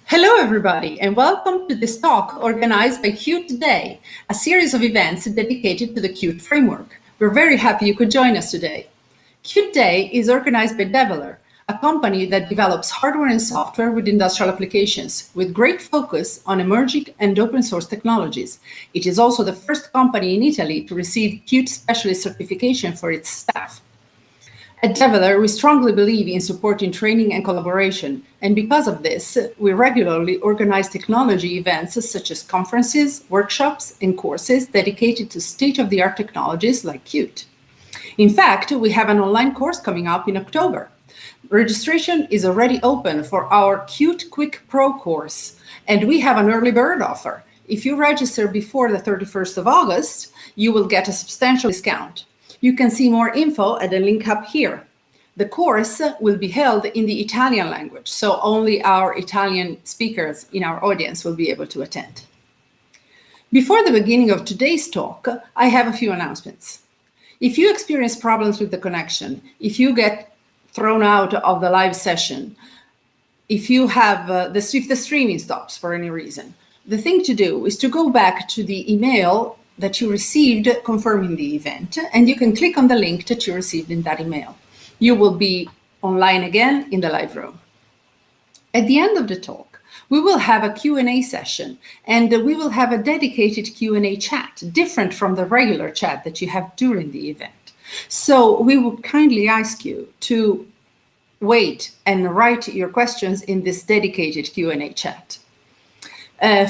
Hello, everybody, and welcome to this talk organized by Qt Today, a series of events dedicated to the Qt framework. We're very happy you could join us today. Qt Day is organized by Develer, a company that develops hardware and software with industrial applications, with great focus on emerging and open source technologies. It is also the first company in Italy to receive Qt Specialist certification for its staff. At Develer, we strongly believe in supporting training and collaboration, and because of this, we regularly organize technology events such as conferences, workshops, and courses dedicated to state-of-the-art technologies like Qt. In fact, we have an online course coming up in October. Registration is already open for our Qt Quick Pro course, and we have an early bird offer. If you register before the 31st of August, you will get a substantial discount. You can see more info at the link up here. The course will be held in the Italian language, so only our Italian speakers in our audience will be able to attend. Before the beginning of today's talk, I have a few announcements. If you experience problems with the connection, if you get thrown out of the live session, if you have if the streaming stops for any reason, the thing to do is to go back to the email that you received confirming the event, and you can click on the link that you received in that email. You will be online again in the live room. At the end of the talk, we will have a Q&A session, and we will have a dedicated Q&A chat, different from the regular chat that you have during the event. So we would kindly ask you to wait and write your questions in this dedicated Q&A chat.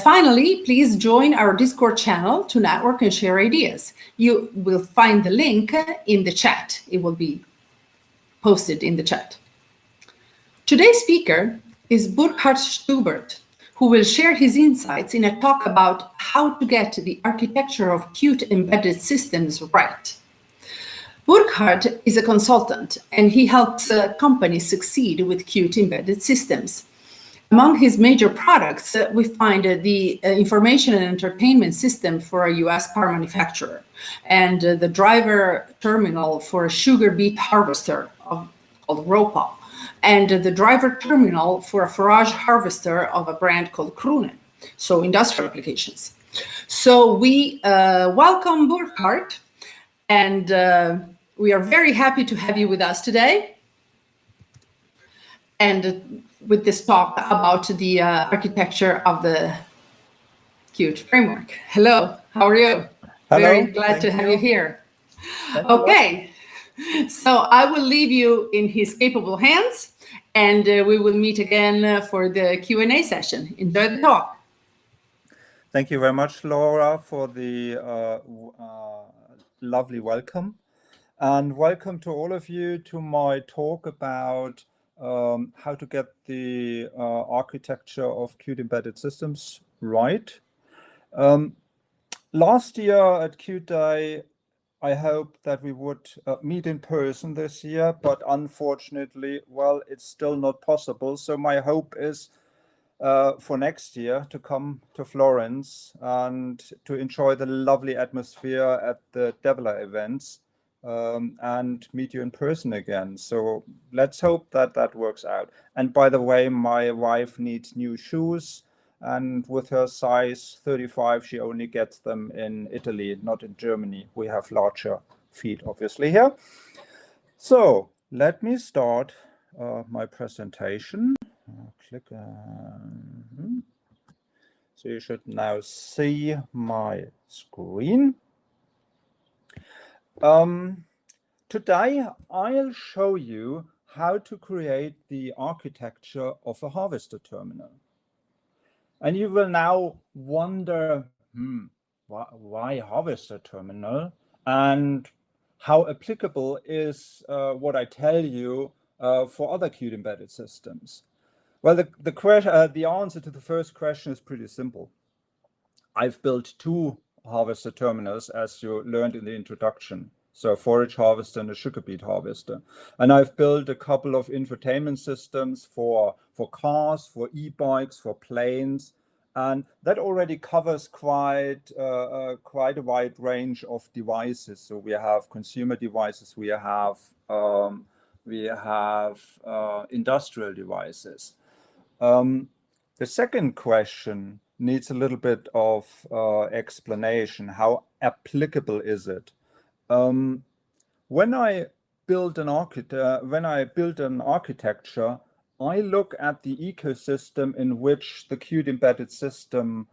Finally, please join our Discord channel to network and share ideas. You will find the link in the chat. It will be posted in the chat. Today's speaker is Burkhard Stubert, who will share his insights in a talk about how to get the architecture of Qt embedded systems right. Burkhard is a consultant, and he helps companies succeed with Qt embedded systems. Among his major products, we find the information and entertainment system for a US car manufacturer, and the driver terminal for a sugar beet harvester called ROPA, and the driver terminal for a forage harvester of a brand called Krone, so industrial applications. So we welcome Burkhard, and we are very happy to have you with us today. And with this talk about the architecture of the Qt framework. Hello, how are you? Hello, very glad to have you here. Okay, so I will leave you in his capable hands, and we will meet again for the Q&A session. Enjoy the talk. Thank you very much, Laura, for the lovely welcome. And welcome to all of you to my talk about how to get the architecture of Qt embedded systems right. Last year at Qt Day, I hoped that we would meet in person this year, but unfortunately, well, it's still not possible. So my hope is for next year to come to Florence and to enjoy the lovely atmosphere at the Develer events. And meet you in person again. So let's hope that that works out. And by the way, my wife needs new shoes, and with her size 35, she only gets them in Italy, not in Germany. We have larger feet, obviously, here. So let me start my presentation. Click. So you should now see my screen. Today, I'll show you how to create the architecture of a harvester terminal. And you will now wonder, why harvester terminal? And how applicable is what I tell you for other Qt embedded systems? Well, the answer to the first question is pretty simple. I've built two harvester terminals, as you learned in the introduction. So a forage harvester and a sugar beet harvester. And I've built a couple of infotainment systems for cars, for e-bikes, for planes. And that already covers quite a wide range of devices. So we have consumer devices, we have industrial devices. The second question needs a little bit of explanation. How applicable is it? When I build an architecture, I look at the ecosystem in which the Qt embedded system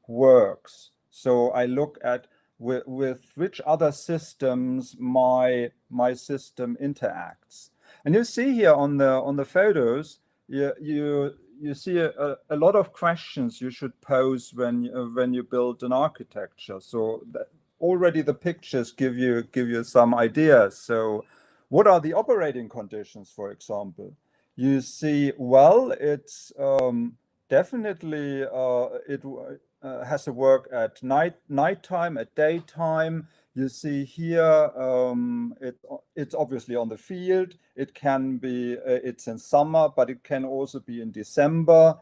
works. So I look at with which other systems my system interacts. And you see here on the photos, you see a lot of questions you should pose when you build an architecture. So already the pictures give you some ideas. So what are the operating conditions, for example? You see, well, it's definitely it has to work at nighttime, at daytime. You see here, it's obviously on the field. It can be, it's in summer, but it can also be in December.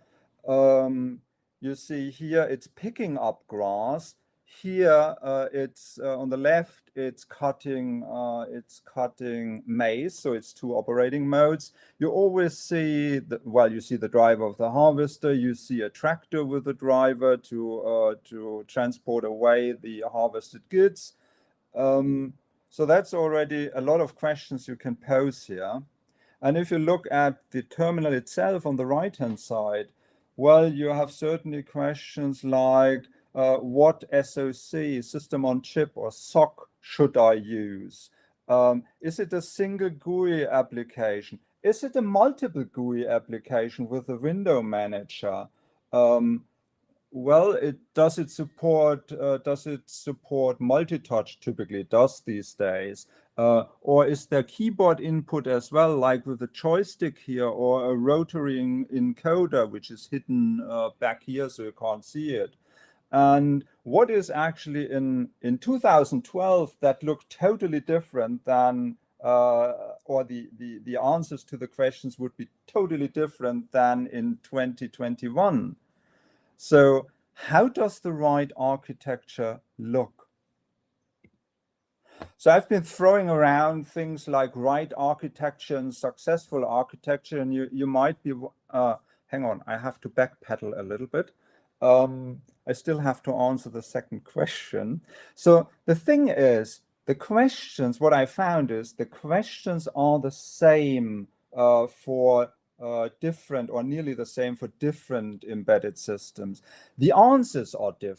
You see here, it's picking up grass. Here, it's on the left, it's cutting maize, so it's two operating modes. You always see, you see the driver of the harvester, you see a tractor with a driver to transport away the harvested goods. So that's already a lot of questions you can pose here. And if you look at the terminal itself on the right-hand side, well, you have certainly questions like, what SoC, system on chip or SoC, should I use? Is it a single GUI application? Is it a multiple GUI application with a window manager? Well, does it support multi-touch? Typically it does these days. Or is there keyboard input as well, like with the joystick here, or a rotary encoder, which is hidden back here so you can't see it? And what is actually in 2012 that looked totally different than, or the answers to the questions would be totally different than in 2021. So how does the right architecture look? So I've been throwing around things like right architecture and successful architecture, and you might be, hang on, I have to backpedal a little bit. I still have to answer the second question. So the thing is, the questions, what I found is the questions are the same for different, or nearly the same for different embedded systems. The answers are the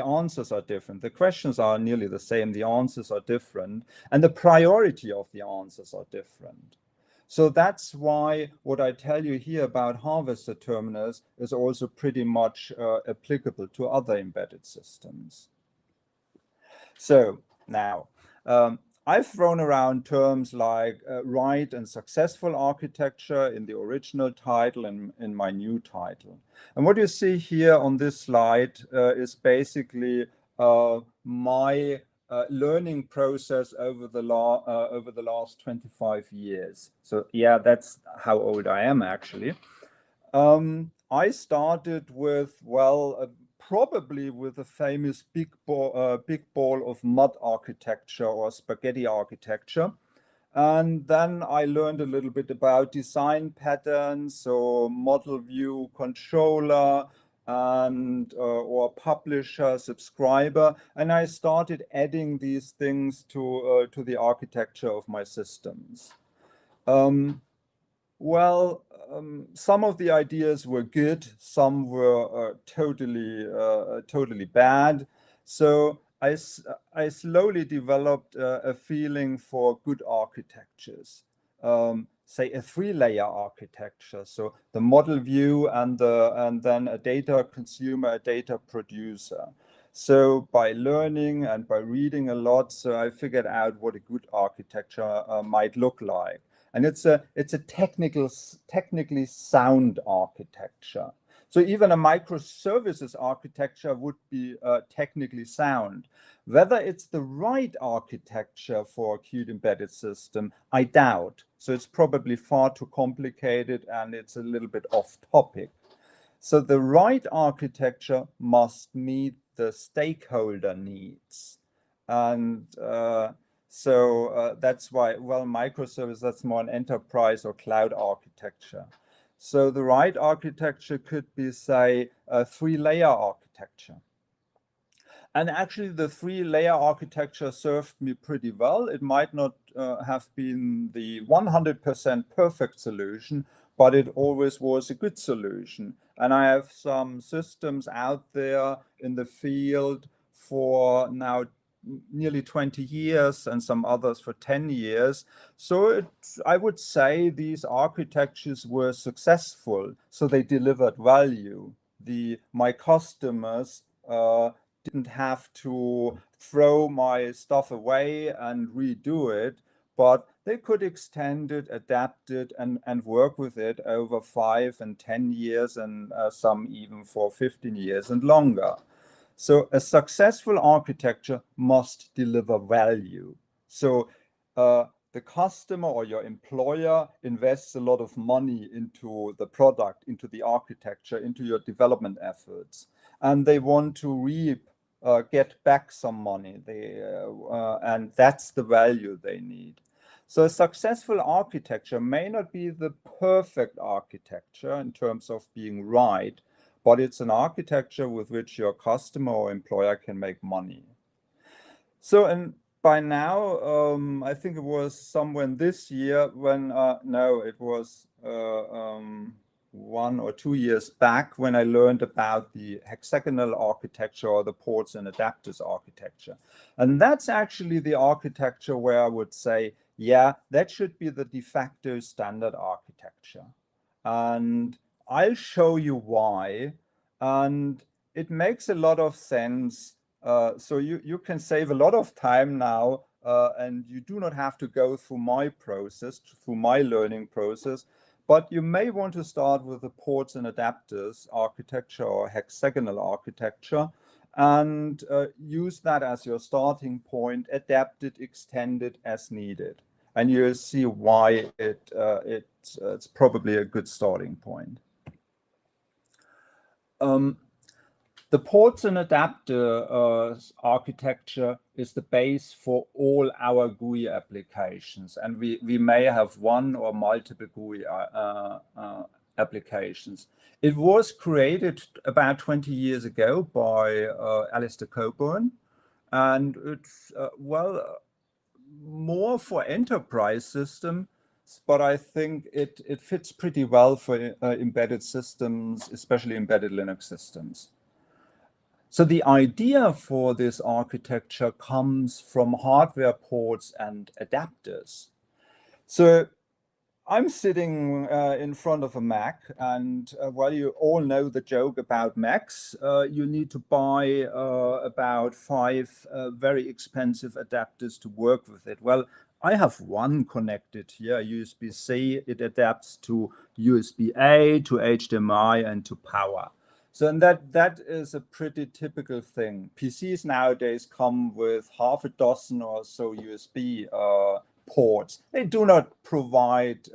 answers are different. The questions are nearly the same. The answers are different, and the priority of the answers are different. So that's why what I tell you here about harvester terminals is also pretty much applicable to other embedded systems. So now, I've thrown around terms like right and successful architecture in the original title and in my new title. And what you see here on this slide is basically my learning process over the last 25 years. So yeah, that's how old I am actually. I started with, well, probably with the famous big ball of mud architecture or spaghetti architecture. And then I learned a little bit about design patterns, so model view controller, and or publisher, subscriber, and I started adding these things to the architecture of my systems. Some of the ideas were good, some were totally bad. So I slowly developed a feeling for good architectures. Say a three-layer architecture, so the model view and then a data consumer, a data producer. So by learning and by reading a lot, so I figured out what a good architecture might look like. And it's a technically sound architecture. So even a microservices architecture would be technically sound. Whether it's the right architecture for a Qt embedded system, I doubt. So it's probably far too complicated and it's a little bit off topic. So the right architecture must meet the stakeholder needs. And So that's why, well, microservice, that's more an enterprise or cloud architecture. So the right architecture could be, say, a 3-layer architecture. And actually, the 3-layer architecture served me pretty well. It might not have been the 100% perfect solution, but it always was a good solution. And I have some systems out there in the field for now nearly 20 years and some others for 10 years. So I would say these architectures were successful. So they delivered value. My customers didn't have to throw my stuff away and redo it, but they could extend it, adapt it, and work with it over 5 and 10 years, and some even for 15 years and longer. So a successful architecture must deliver value. So the customer or your employer invests a lot of money into the product, into the architecture, into your development efforts, and they want to get back some money. And that's the value they need. So a successful architecture may not be the perfect architecture in terms of being right, but it's an architecture with which your customer or employer can make money. So, and by now, I think it was somewhere in this year when, no, it was 1 or 2 years back when I learned about the hexagonal architecture or the ports and adapters architecture. And that's actually the architecture where I would say, yeah, that should be the de facto standard architecture. And I'll show you why. And it makes a lot of sense. So you can save a lot of time now, and you do not have to go through my process, through my learning process, but you may want to start with the ports and adapters architecture or hexagonal architecture, and use that as your starting point, adapt it, extend it as needed. And you'll see why it's probably a good starting point. The ports and adapter architecture is the base for all our GUI applications, and we may have one or multiple GUI applications. It was created about 20 years ago by Alistair Cockburn, and it's, well, more for enterprise systems, but I think it fits pretty well for embedded systems, especially embedded Linux systems. So the idea for this architecture comes from hardware ports and adapters. So I'm sitting in front of a Mac, and well, you all know the joke about Macs. You need to buy about 5 very expensive adapters to work with it. Well, I have one connected here, USB-C. It adapts to USB-A, to HDMI, and to power. So and that is a pretty typical thing. PCs nowadays come with half a dozen or so USB ports. They do not provide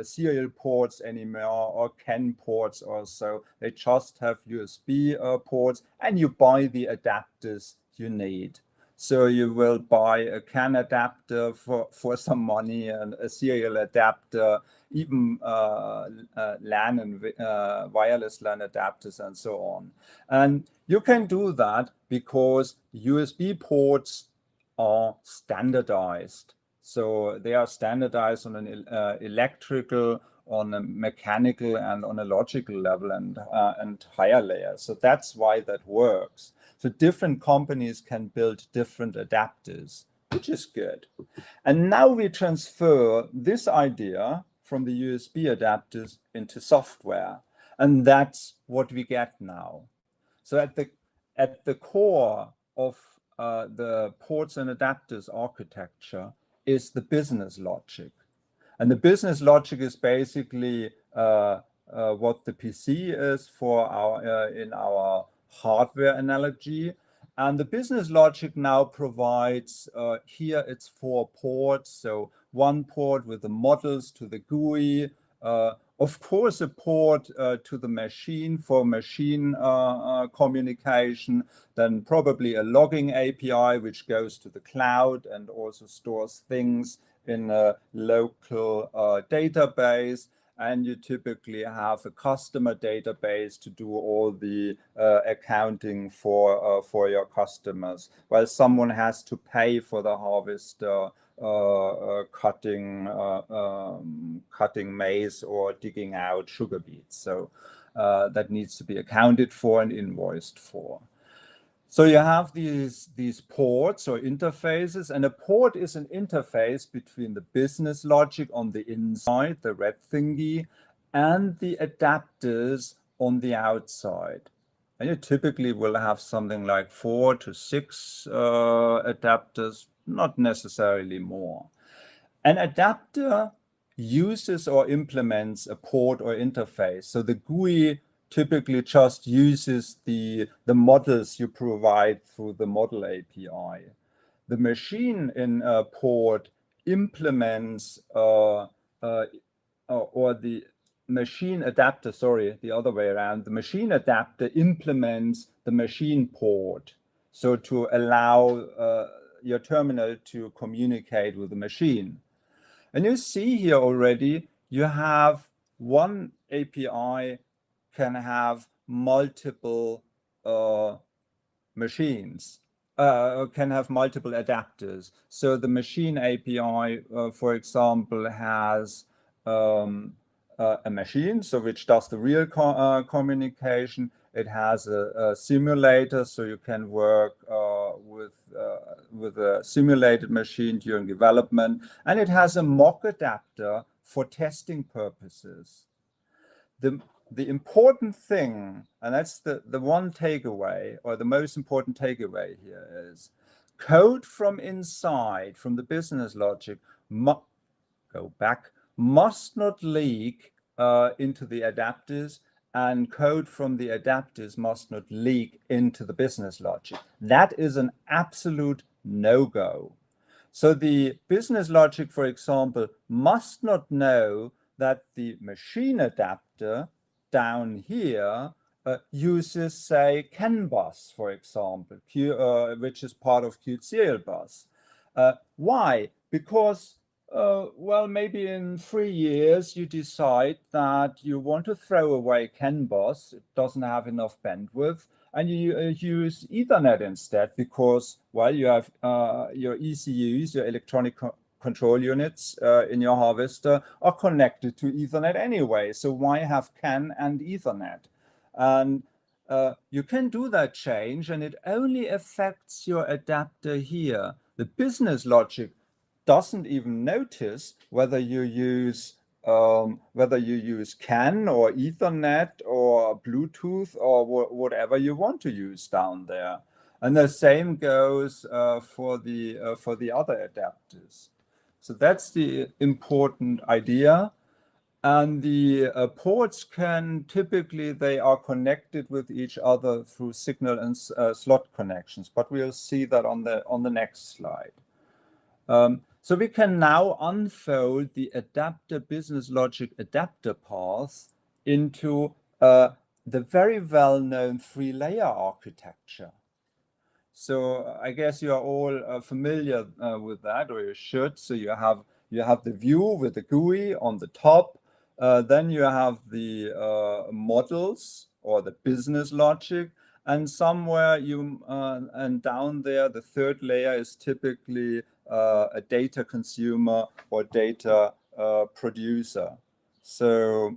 serial ports anymore or CAN ports or so. They just have USB ports, and you buy the adapters you need. So you will buy a CAN adapter for some money and a serial adapter, even LAN and wireless LAN adapters and so on. And you can do that because USB ports are standardized. So they are standardized on an electrical, on a mechanical, and on a logical level, and higher layers. So that's why that works. So different companies can build different adapters, which is good. And now we transfer this idea from the USB adapters into software. And that's what we get now. So at the core of the ports and adapters architecture is the business logic. And the business logic is basically what the PC is for in our hardware analogy. And the business logic now provides, here it's 4 ports. So one port with the models to the GUI, Of course, a port to the machine for machine communication, then probably a logging API, which goes to the cloud and also stores things in a local database. And you typically have a customer database to do all the accounting for your customers, while someone has to pay for the harvester cutting maize or digging out sugar beets. So that needs to be accounted for and invoiced for. So you have these ports or interfaces, and a port is an interface between the business logic on the inside, the red thingy, and the adapters on the outside. And you typically will have something like 4 to 6 adapters, not necessarily more. An adapter uses or implements a port or interface. So the GUI typically just uses the models you provide through the model API. The machine in a port implements or the machine adapter, sorry, the other way around. The machine adapter implements the machine port. So to allow your terminal to communicate with the machine. And you see here already, you have one API can have multiple machines, can have multiple adapters. So the machine API, for example, has a machine, so which does the real communication. It has a simulator, so you can work with a simulated machine during development. And it has a mock adapter for testing purposes. The important thing, and that's the one takeaway, or the most important takeaway here, is code from inside, from the business logic, must not leak into the adapters, and code from the adapters must not leak into the business logic. That is an absolute no-go. So the business logic, for example, must not know that the machine adapter down here uses, say, CAN bus, for example, which is part of Qt serial bus. Why? Because, well, maybe in 3 years you decide that you want to throw away CAN bus, it doesn't have enough bandwidth, and you use Ethernet instead because, well, you have your ECUs, your electronic control units in your harvester are connected to Ethernet anyway. So why have CAN and Ethernet? And you can do that change, and it only affects your adapter here. The business logic doesn't even notice whether you use CAN or Ethernet or Bluetooth or whatever you want to use down there. And the same goes for the other adapters. So that's the important idea. And the ports can typically, they are connected with each other through signal and slot connections, but we'll see that on the next slide. So we can now unfold the adapter business logic adapter path into the very well-known 3-layer architecture. So I guess you are all familiar with that, or you should. So you have the view with the GUI on the top. Then you have the models or the business logic, and somewhere and down there, the 3rd layer is typically a data consumer or data producer. So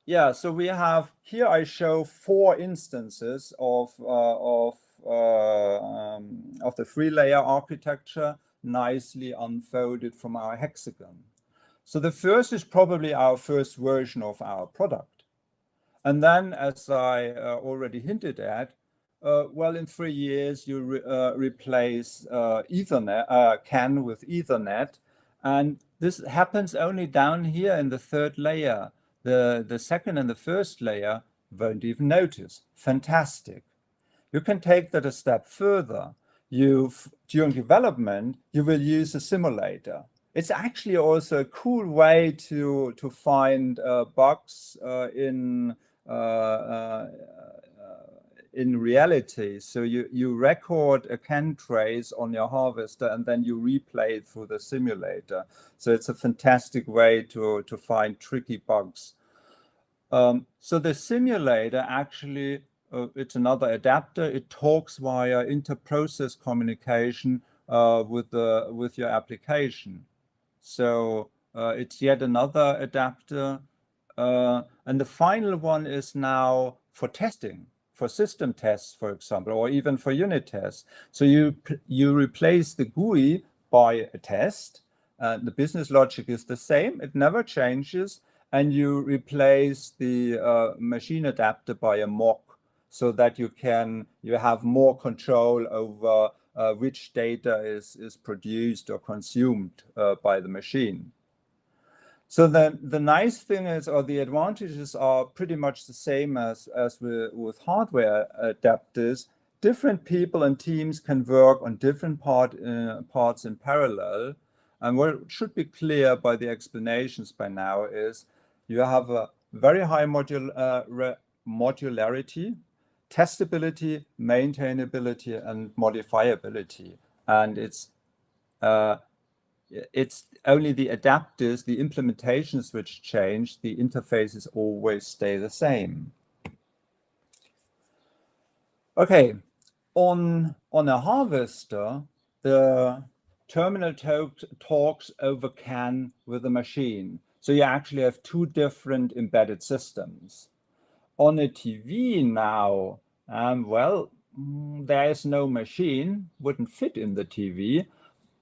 we have here. I show 4 instances of the 3-layer architecture, nicely unfolded from our hexagon. So the first is probably our first version of our product, and then, as I already hinted at, well, in 3 years you replace Ethernet, CAN with Ethernet, and this happens only down here in the 3rd layer. The 2nd and the 1st layer won't even notice. Fantastic. You can take that a step further. During development, you will use a simulator. it's actually also a cool way to find bugs in reality. So you record a can trace on your harvester and then you replay it through the simulator. So it's a fantastic way to find tricky bugs. So the simulator actually, it's another adapter. It talks via inter-process communication with your application. So it's yet another adapter. And the final one is now for testing, for system tests, for example, or even for unit tests. So you replace the GUI by a test. The business logic is the same. It never changes. And you replace the machine adapter by a mock so that you have more control over which data is produced or consumed by the machine. So the nice thing is, or the advantages are pretty much the same as with hardware adapters. Different people and teams can work on different parts in parallel. And what should be clear by the explanations by now is you have a very high modularity, testability, maintainability, and modifiability. And it's only the adapters, the implementations which change, the interfaces always stay the same. Okay, on a harvester, the terminal talks over CAN with the machine. So you actually have two different embedded systems. On a TV now, well, there is no machine, wouldn't fit in the TV,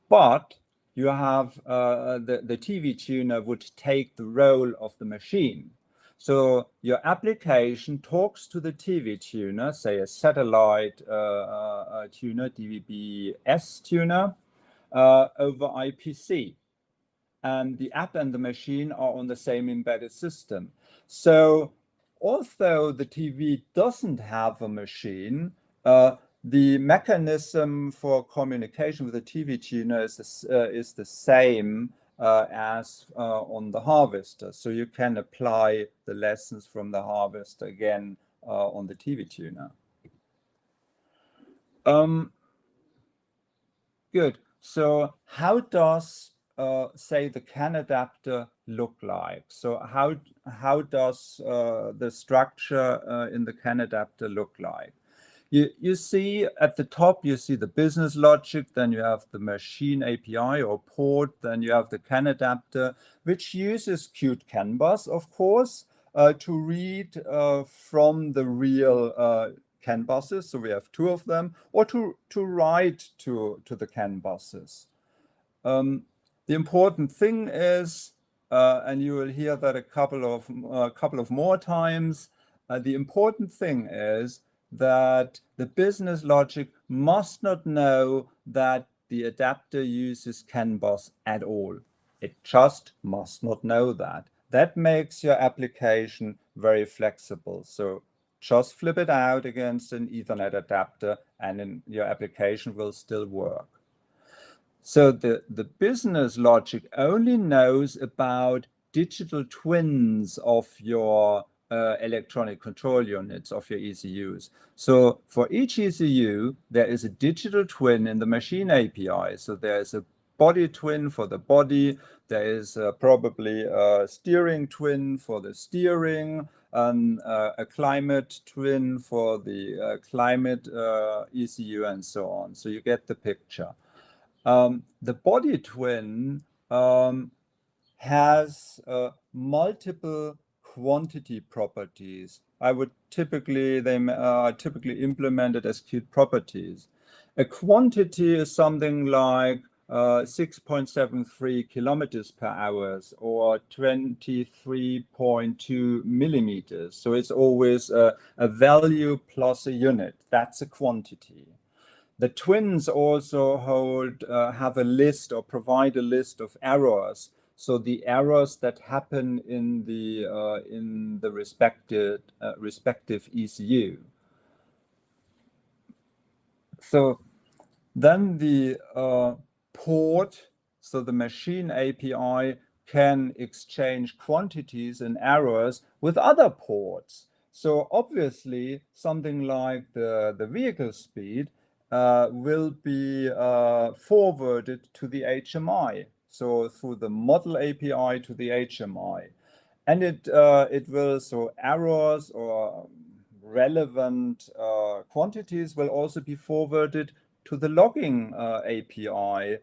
but you have the TV tuner would take the role of the machine. So your application talks to the TV tuner, say a satellite tuner, DVB-S tuner, over IPC. And the app and the machine are on the same embedded system. So although the TV doesn't have a machine, the mechanism for communication with the TV tuner is the same as on the harvester. So you can apply the lessons from the harvester again on the TV tuner. Good. So how does say the CAN adapter look like? So how does the structure in the CAN adapter look like? You see at the top, you see the business logic, then you have the machine API or port, then you have the CAN adapter, which uses Qt CAN bus, of course, to read from the real CAN buses. So we have two of them, or to write to the CAN buses. The important thing is, and you will hear that a couple of more times, the important thing is that the business logic must not know that the adapter uses CAN bus at all. It just must not know that. That makes your application very flexible. So just flip it out against an Ethernet adapter and your application will still work. So the business logic only knows about digital twins of your electronic control units, of your ECUs. So for each ECU, there is a digital twin in the machine API. So there is a body twin for the body. There is probably a steering twin for the steering, a climate twin for the climate ECU, and so on. So you get the picture. The body twin has multiple quantity properties. They are typically implemented as Qt properties. A quantity is something like 6.73 kilometers per hour or 23.2 millimeters. So it's always a value plus a unit. That's a quantity. The twins also have a list or provide a list of errors. So the errors that happen in the respective ECU. So then the port So the machine API can exchange quantities and errors with other ports. So obviously, something like the vehicle speed will be forwarded to the HMI. So through the model API to the HMI. And it will, so errors or relevant quantities will also be forwarded to the logging API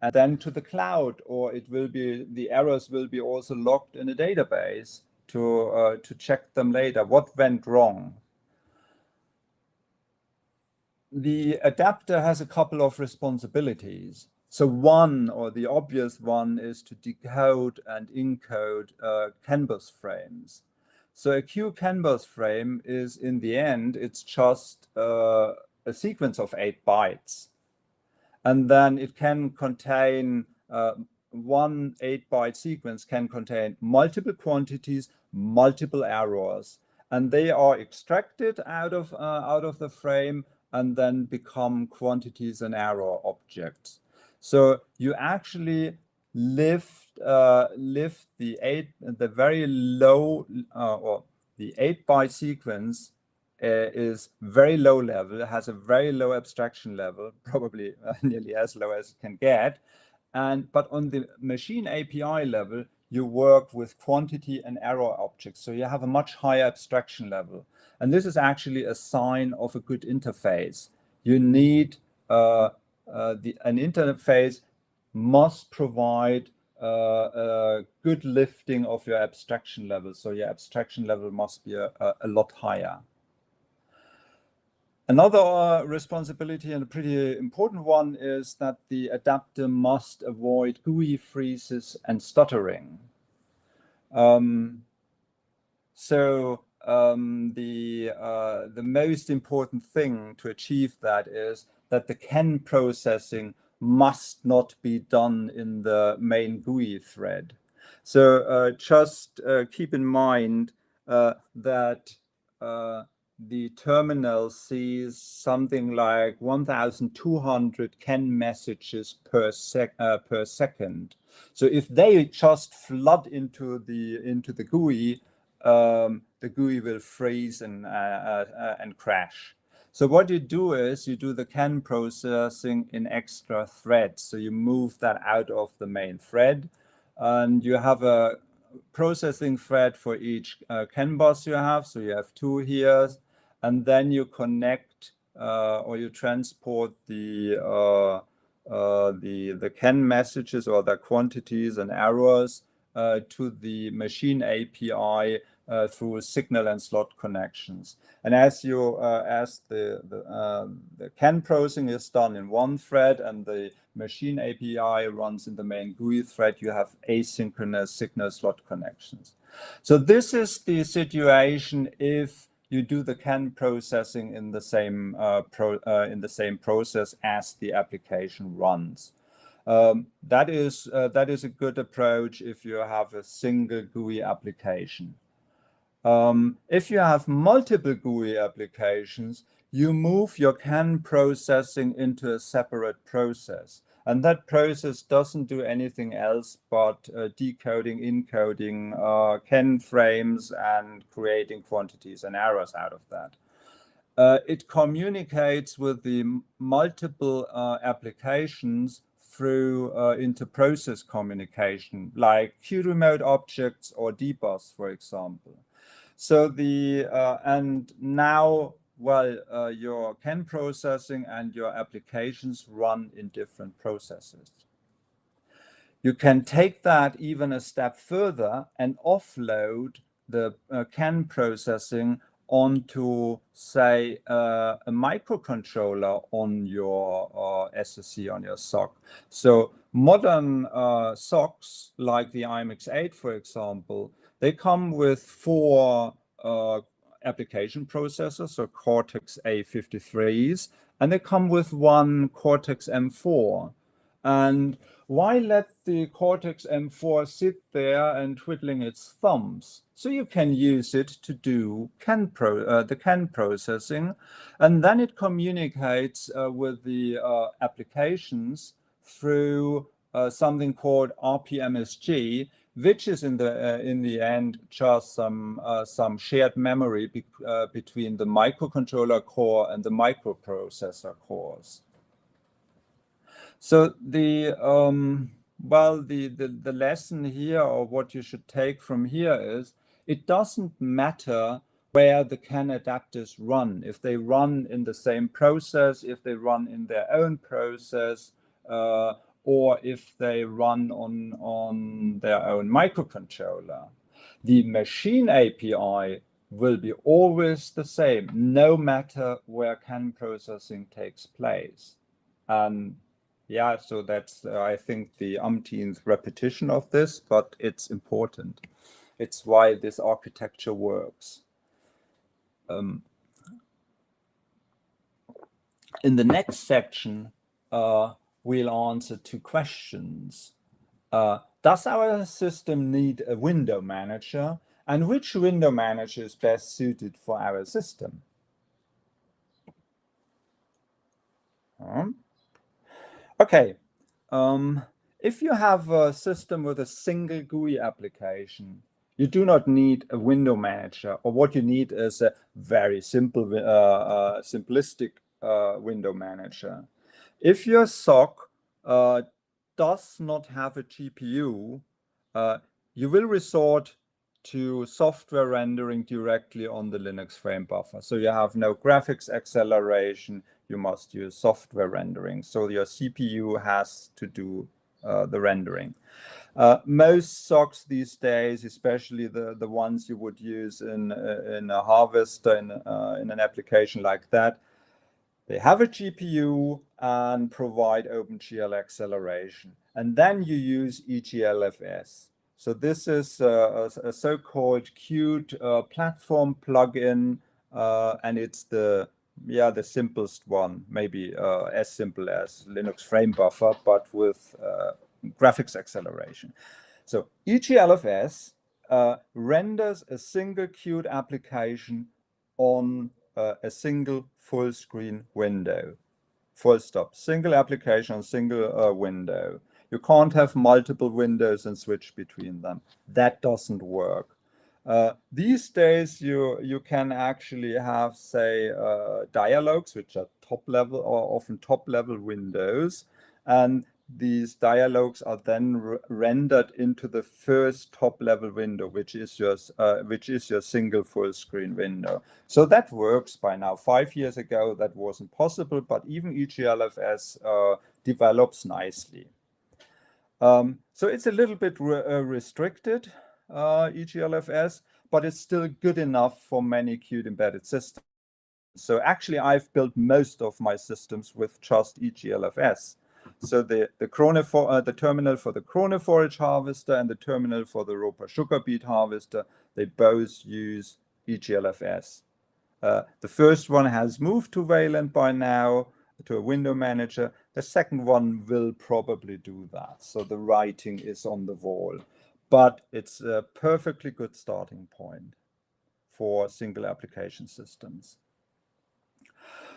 and then to the cloud, or it will be, the errors will be also logged in a database to check them later. What went wrong? The adapter has a couple of responsibilities. So one, or the obvious one, is to decode and encode CAN bus frames. So a Q CAN bus frame is, in the end, it's just a sequence of 8 bytes. And then it can contain, one 8-byte sequence can contain multiple quantities, multiple errors. And they are extracted out of the frame and then become quantities and error objects. So you actually lift the very low or the 8-byte sequence is very low level, has a very low abstraction level, probably nearly as low as it can get. But on the machine API level, you work with quantity and error objects. So you have a much higher abstraction level. And this is actually a sign of a good interface. You need an interface must provide a good lifting of your abstraction level. So your abstraction level must be a lot higher. Another responsibility, and a pretty important one, is that the adapter must avoid GUI freezes and stuttering. The most important thing to achieve that is that the CAN processing must not be done in the main GUI thread. So just keep in mind that the terminal sees something like 1,200 CAN messages per second. So if they just flood into the GUI, the GUI will freeze and crash. So what you do is you do the CAN processing in extra threads. So you move that out of the main thread, and you have a processing thread for each CAN bus you have. So you have 2 here, and then you connect or you transport the CAN messages or the quantities and errors to the machine API through signal and slot connections. And as the CAN processing is done in one thread and the machine API runs in the main GUI thread, you have asynchronous signal slot connections. So this is the situation if you do the CAN processing in the same process as the application runs. That is a good approach if you have a single GUI application. If you have multiple GUI applications, you move your CAN processing into a separate process. And that process doesn't do anything else but decoding, encoding CAN frames and creating quantities and errors out of that. It communicates with the multiple applications through inter-process communication, like queue remote objects or dbus, for example. So and now, your CAN processing and your applications run in different processes. You can take that even a step further and offload the CAN processing onto, say, a microcontroller on your SoC, on your SoC. So modern SoCs, like the IMX8, for example, they come with 4 application processors, so Cortex A53s, and they come with 1 Cortex M4. And why let the Cortex M4 sit there and twiddling its thumbs? So you can use it to do the CAN processing, and then it communicates with the applications through something called RPMSG, which is in the end just some shared memory between the microcontroller core and the microprocessor cores. So the lesson here, or what you should take from here, is it doesn't matter where the CAN adapters run. If they run in the same process, if they run in their own process, or if they run on their own microcontroller. The machine API will be always the same, no matter where CAN processing takes place. And yeah, so that's, I think, the umpteenth repetition of this, but it's important. It's why this architecture works. In the next section, we'll answer 2 questions. Does our system need a window manager? And which window manager is best suited for our system? Okay. If you have a system with a single GUI application, you do not need a window manager, or what you need is a very simple, simplistic window manager. If your SOC does not have a GPU, you will resort to software rendering directly on the Linux frame buffer. So you have no graphics acceleration, you must use software rendering. So your CPU has to do the rendering. Most SOCs these days, especially the ones you would use in a harvester, in an application like that, they have a GPU and provide OpenGL acceleration. And then you use EGLFS. So this is a so-called Qt platform plugin, and it's the simplest one, maybe as simple as Linux frame buffer, but with graphics acceleration. So EGLFS renders a single Qt application on a single full screen window. Full stop. Single application, single window. You can't have multiple windows and switch between them. That doesn't work. These days, you can actually have, say, dialogues, which are top level or often top level windows, and these dialogues are then rendered into the first top level window, which is your single full screen window. So that works by now. 5 years ago, that wasn't possible, but even EGLFS develops nicely. So it's a little bit restricted, EGLFS, but it's still good enough for many Qt embedded systems. So actually, I've built most of my systems with just EGLFS. So the terminal for the Krone forage harvester and the terminal for the ROPA sugar beet harvester, they both use EGLFS. The first one has moved to Wayland by now, to a window manager. The second one will probably do that. So the writing is on the wall, but it's a perfectly good starting point for single application systems.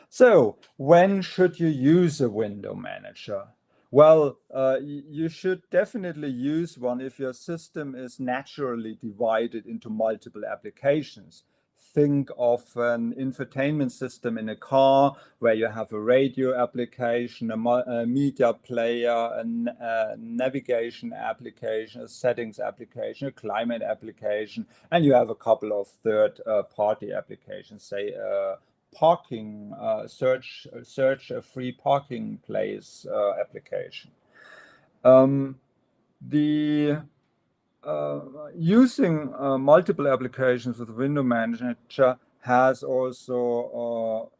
So when should you use a window manager? Well, you should definitely use one if your system is naturally divided into multiple applications. Think of an infotainment system in a car where you have a radio application, a media player, a navigation application, a settings application, a climate application, and you have a couple of third-party applications, say parking, search a free parking place application. Using multiple applications with window manager has also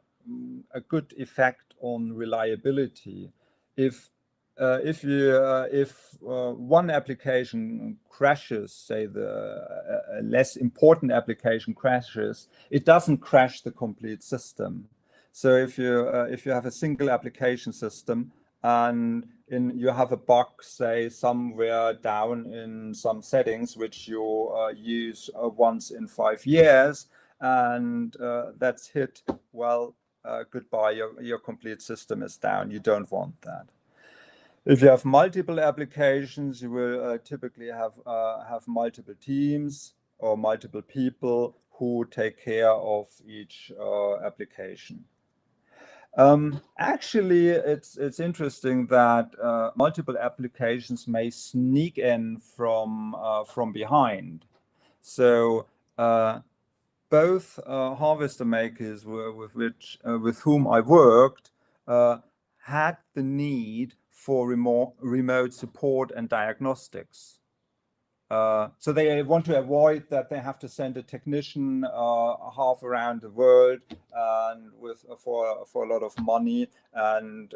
a good effect on reliability. If one application crashes, say a less important application crashes, it doesn't crash the complete system. So if you have a single application system and you have a bug, say somewhere down in some settings, which you use once in 5 years, and that's hit, well, goodbye, your complete system is down. You don't want that. If you have multiple applications, you will typically have multiple teams or multiple people who take care of each application. Actually, it's interesting that multiple applications may sneak in from behind. So both harvester makers with whom I worked had the need for remote support and diagnostics. So they want to avoid that they have to send a technician half around the world and for a lot of money and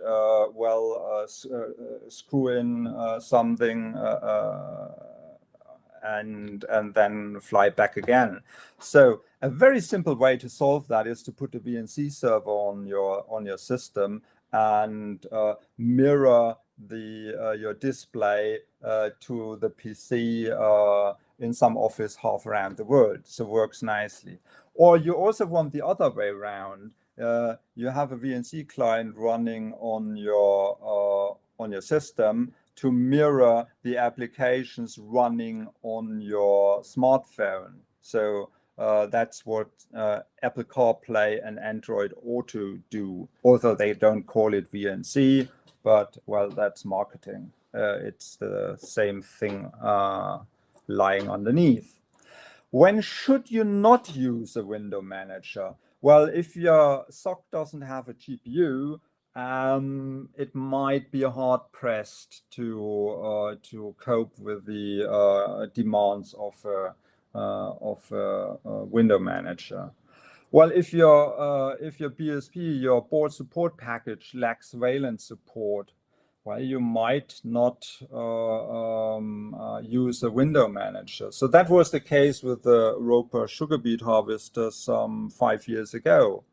screw in something and then fly back again. So a very simple way to solve that is to put a VNC server on your system and mirror your display to the PC in some office half around the world. So it works nicely. Or you also want the other way around. You have a VNC client running on your system to mirror the applications running on your smartphone. So that's what Apple CarPlay and Android Auto do, although they don't call it VNC, but well, that's marketing. It's the same thing lying underneath. When should you not use a window manager? Well, if your SOC doesn't have a GPU, it might be hard pressed to cope with the demands of a window manager. Well, if your BSP, your board support package lacks Valence support, well, you might not use a window manager. So that was the case with the ROPA sugar beet harvester some 5 years ago.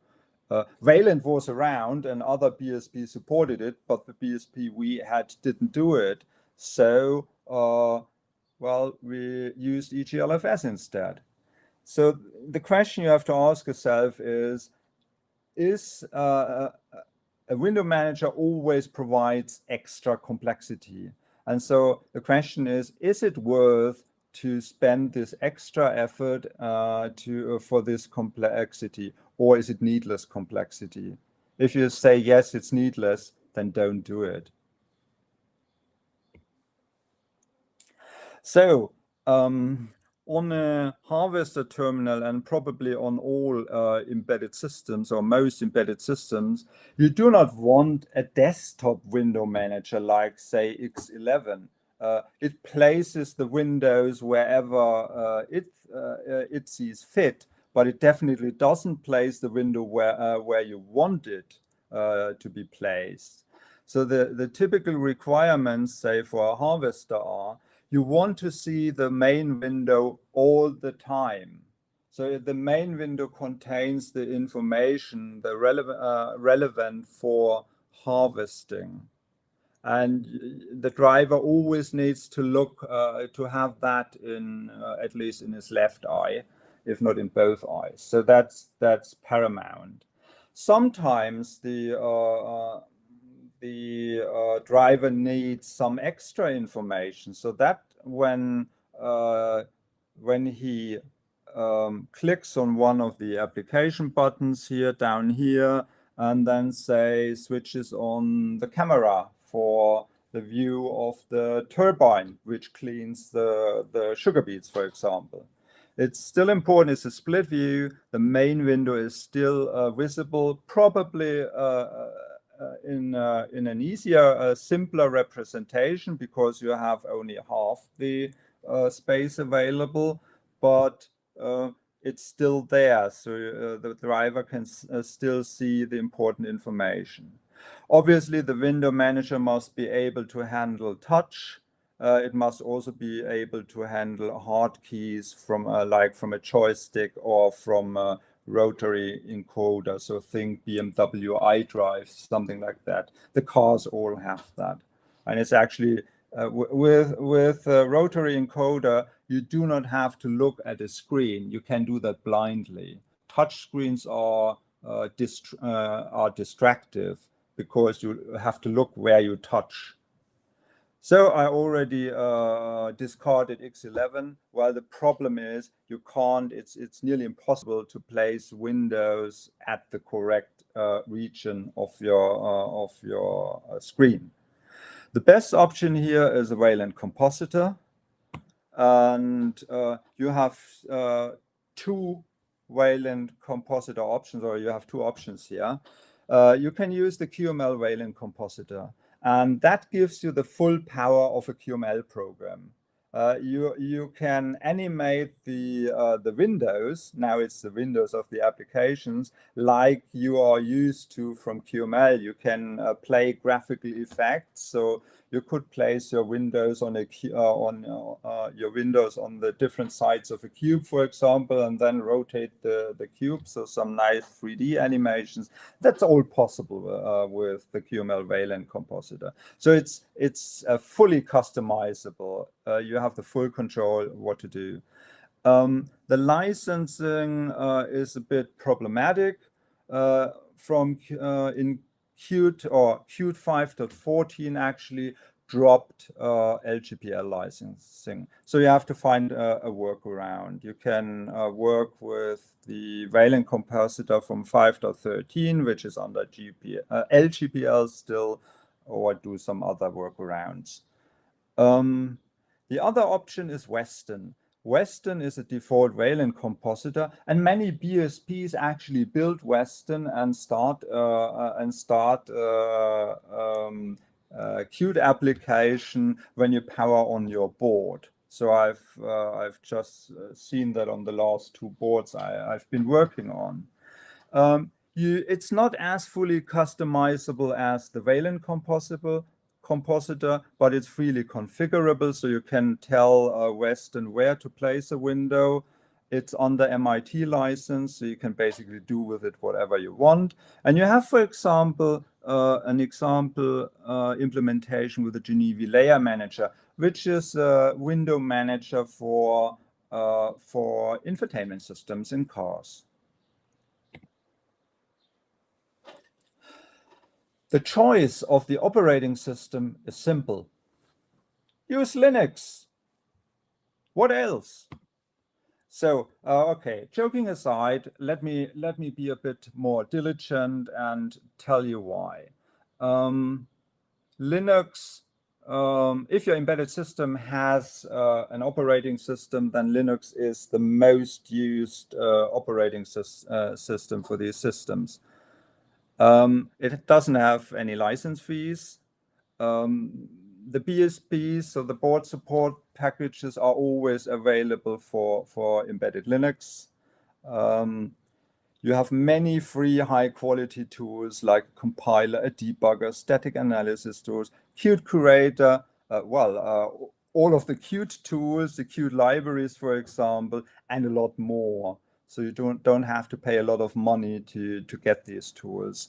Valent was around and other BSP supported it, but the BSP we had didn't do it. So, well, we used EGLFS instead. So the question you have to ask yourself is a window manager always provides extra complexity? And so the question is it worth to spend this extra effort for this complexity, or is it needless complexity? If you say yes, it's needless, then don't do it. So on a harvester terminal and probably on all embedded systems or most embedded systems, you do not want a desktop window manager like, say, X11. It places the windows wherever it sees fit, but it definitely doesn't place the window where you want it to be placed. So the typical requirements, say, for a harvester are, you want to see the main window all the time. So the main window contains the information, the relevant for harvesting. And the driver always needs to look to have that in at least in his left eye, if not in both eyes. So that's paramount. Sometimes the driver needs some extra information, so that when he clicks on one of the application buttons here, down here, and then say switches on the camera for the view of the turbine, which cleans the sugar beets, for example. It's still important, it's a split view. The main window is still visible, probably in an easier, simpler representation, because you have only half the space available, but it's still there, so the driver can still see the important information. Obviously, the window manager must be able to handle touch. It must also be able to handle hotkeys from like from a joystick or from a rotary encoder. So think BMW iDrive, something like that. The cars all have that, and it's actually with a rotary encoder, you do not have to look at a screen. You can do that blindly. Touch screens are distractive because you have to look where you touch. So I already discarded X11. Well, the problem is you can't, it's nearly impossible to place windows at the correct region of your screen. The best option here is a Wayland compositor. And you have two Wayland compositor options, or you have two options here. You can use the QML Wayland compositor, and that gives you the full power of a QML program. You can animate the windows. Now it's the windows of the applications like you are used to from QML. You can play graphical effects. So you could place your windows on your windows on the different sides of a cube, for example, and then rotate the cube. So some nice 3D animations. That's all possible with the QML Wayland compositor. So it's fully customizable. You have the full control what to do. The licensing is a bit problematic. In Qt or Qt 5.14 actually dropped LGPL licensing. So you have to find a workaround. You can work with the Wayland compositor from 5.13, which is under LGPL still, or do some other workarounds. The other option is Western. Western is a default Wayland compositor, and many BSPs actually build Western and start Qt application when you power on your board. So I've just seen that on the last two boards I've been working on. It's not as fully customizable as the Wayland compositor, but it's freely configurable, so you can tell Western where to place a window. It's under MIT license, so you can basically do with it whatever you want. And you have, for example, an example implementation with the Geneva Layer Manager, which is a window manager for infotainment systems in cars. The choice of the operating system is simple. Use Linux. What else? So, okay, joking aside, let me be a bit more diligent and tell you why. Linux, if your embedded system has an operating system, then Linux is the most used operating system for these systems. It doesn't have any license fees. The BSPs, so the board support packages, are always available for embedded Linux. You have many free high-quality tools like compiler, a debugger, static analysis tools, Qt Curator, all of the Qt tools, the Qt libraries, for example, and a lot more. So you don't have to pay a lot of money to get these tools.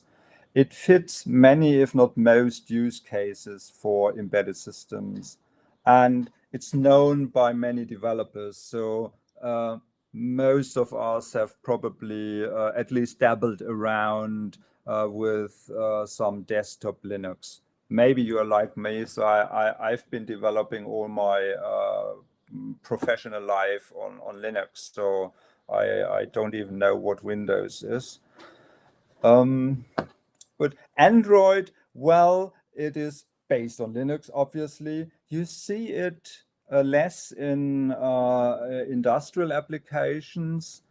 It fits many, if not most, use cases for embedded systems. And it's known by many developers. So most of us have probably at least dabbled around with some desktop Linux. Maybe you are like me, so I've been developing all my professional life on Linux. So I don't even know what Windows is. But Android, well, it is based on Linux, obviously. You see it less in industrial applications.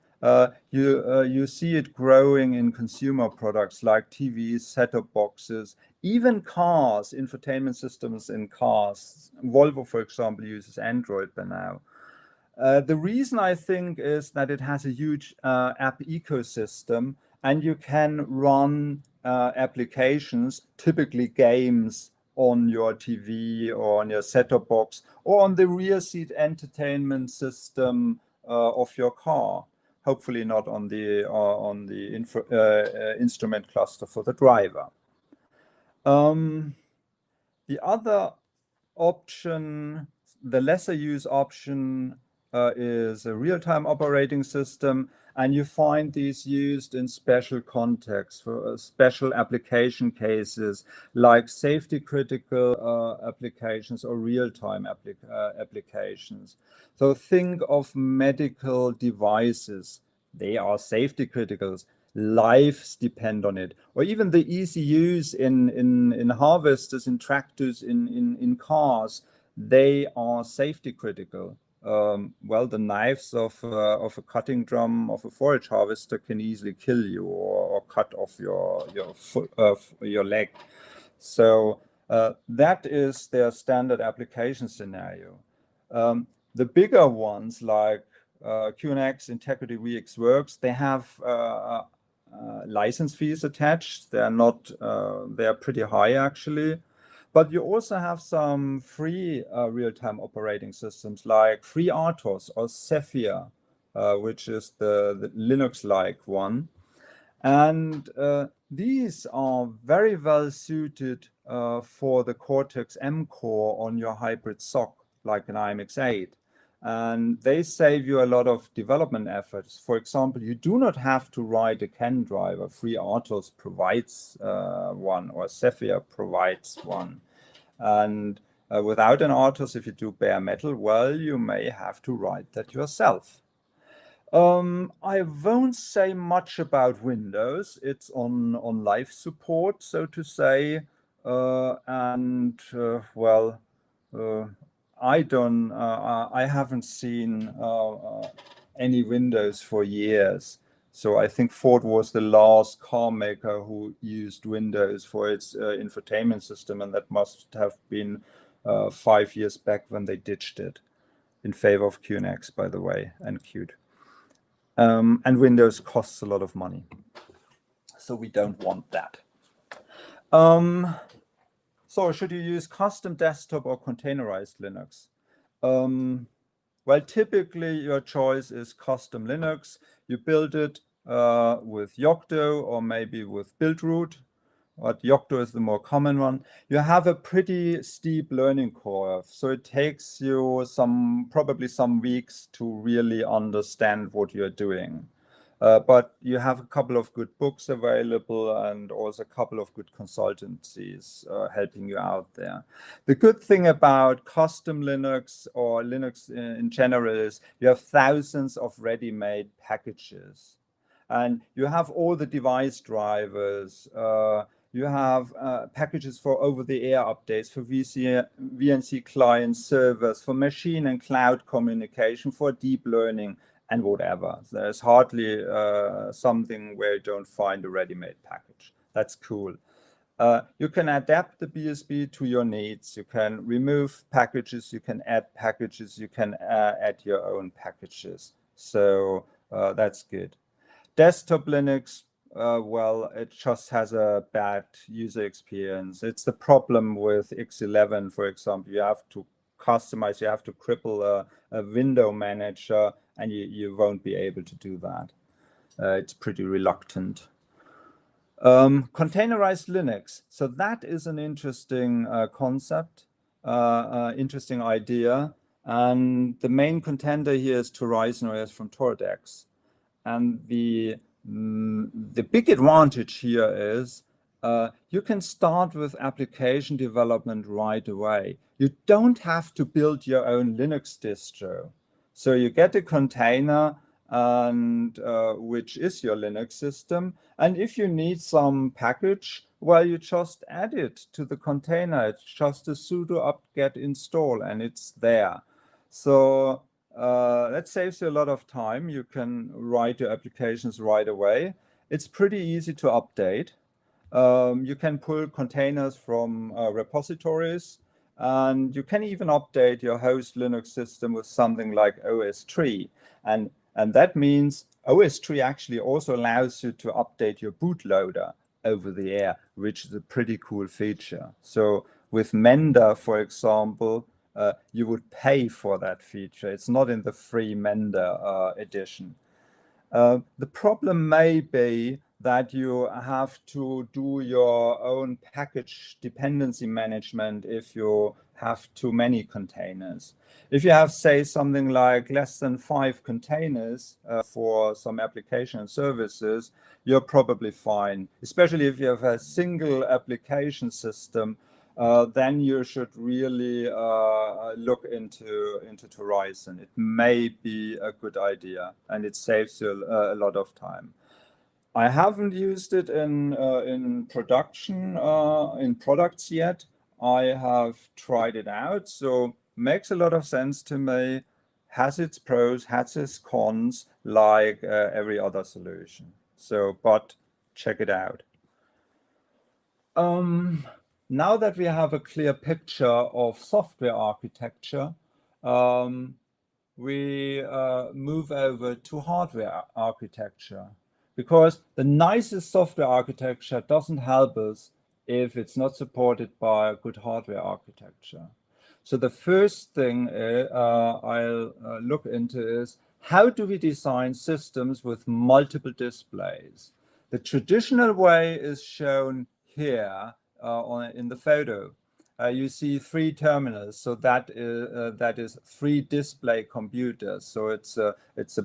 You see it growing in consumer products like TVs, set-top boxes, even cars, infotainment systems in cars. Volvo, for example, uses Android by now. The reason, I think, is that it has a huge app ecosystem, and you can run applications, typically games, on your TV or on your set-top box or on the rear seat entertainment system of your car. Hopefully not on the instrument cluster for the driver. The other option, the lesser use option, is a real-time operating system, and you find these used in special contexts for special application cases like safety critical applications or real-time applications. So think of medical devices. They are safety criticals. Lives depend on it. Or even the ECUs in harvesters, in tractors, in cars, they are safety critical. Well, the knives of a cutting drum of a forage harvester can easily kill you or cut off your leg. So that is their standard application scenario. The bigger ones like QNX, Integrity VX Works, they have license fees attached. They're not, they're pretty high actually. But you also have some free real-time operating systems like FreeRTOS or Zephyr, which is the Linux-like one. And these are very well suited for the Cortex-M core on your hybrid SoC, like an IMX8. And they save you a lot of development efforts. For example, you do not have to write a CAN driver. FreeRTOS provides one, or Zephyr provides one. And without an RTOS, if you do bare metal, well, you may have to write that yourself. I won't say much about Windows. It's on life support, so to say. Well, I haven't seen any Windows for years. So I think Ford was the last car maker who used Windows for its infotainment system, and that must have been 5 years back when they ditched it in favor of QNX, by the way, and Qt. And Windows costs a lot of money, so we don't want that. So should you use custom desktop or containerized Linux? Well, typically your choice is custom Linux. You build it with Yocto or maybe with Buildroot, but Yocto is the more common one. You have a pretty steep learning curve, so it takes you probably some weeks to really understand what you're doing. But you have a couple of good books available and also a couple of good consultancies helping you out there. The good thing about custom Linux or Linux in general is you have thousands of ready-made packages. And you have all the device drivers. You have packages for over-the-air updates, for VNC client servers, for machine and cloud communication, for deep learning, and whatever. There's hardly something where you don't find a ready-made package. That's cool. You can adapt the BSB to your needs. You can remove packages, you can add packages, you can add your own packages. So that's good. Desktop Linux, well, it just has a bad user experience. It's the problem with X11, for example. You have to customize, you have to cripple a window manager, and you won't be able to do that. It's pretty reluctant. Containerized Linux. So that is an interesting concept, interesting idea. And the main contender here is Horizon OS from Toradex. And the big advantage here is you can start with application development right away. You don't have to build your own Linux distro. So you get a container, and which is your Linux system. And if you need some package, well, you just add it to the container. It's just a sudo apt-get install, and it's there. So that saves you a lot of time. You can write your applications right away. It's pretty easy to update. You can pull containers from repositories, and you can even update your host Linux system with something like OS3. And that means OS3 actually also allows you to update your bootloader over the air, which is a pretty cool feature. So with Mender, for example, you would pay for that feature. It's not in the free Mender edition. The problem may be that you have to do your own package dependency management if you have too many containers. If you have, say, something like less than 5 containers for some application and services, you're probably fine. Especially if you have a single application system, then you should really look into Horizon. It may be a good idea, and it saves you a lot of time. I haven't used it in production in products yet. I have tried it out, so makes a lot of sense to me. Has its pros, has its cons, like every other solution. So, but check it out. Now that we have a clear picture of software architecture, we move over to hardware architecture, because the nicest software architecture doesn't help us if it's not supported by a good hardware architecture. So the first thing I'll look into is, how do we design systems with multiple displays? The traditional way is shown here in the photo. You see 3 terminals, so that is 3 display computers. So it's a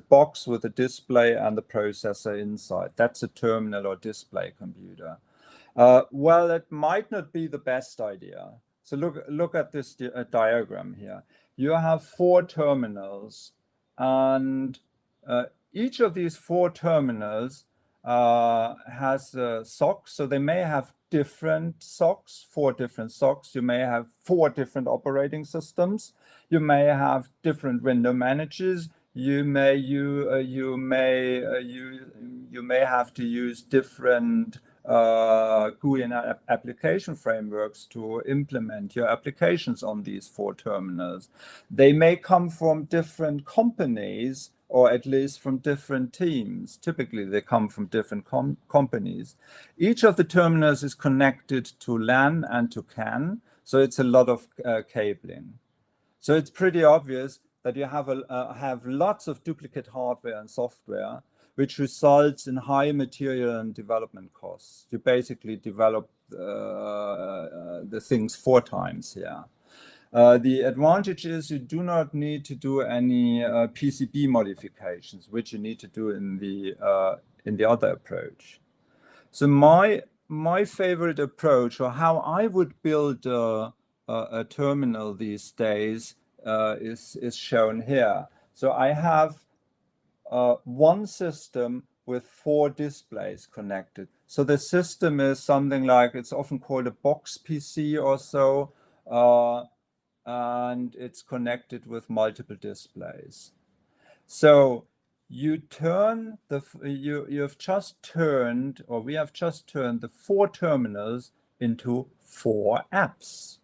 box with a display and the processor inside. That's a terminal or display computer. Well, it might not be the best idea. So look at this diagram here. You have 4 terminals, and each of these 4 terminals has socks, so they may have different socks, 4 different socks. You may have 4 different operating systems. You may have different window managers. You may have to use different GUI and application frameworks to implement your applications on these 4 terminals. They may come from different companies, or at least from different teams. Typically, they come from different companies. Each of the terminals is connected to LAN and to CAN, so it's a lot of cabling. So it's pretty obvious that you have lots of duplicate hardware and software, which results in high material and development costs. You basically develop the things 4 times here. The advantage is you do not need to do any PCB modifications, which you need to do in the other approach. So my favorite approach, or how I would build a terminal these days, is shown here. So I have one system with 4 displays connected. So the system is something like, it's often called a box PC or so, and it's connected with multiple displays. So you turn we have just turned the 4 terminals into 4 apps.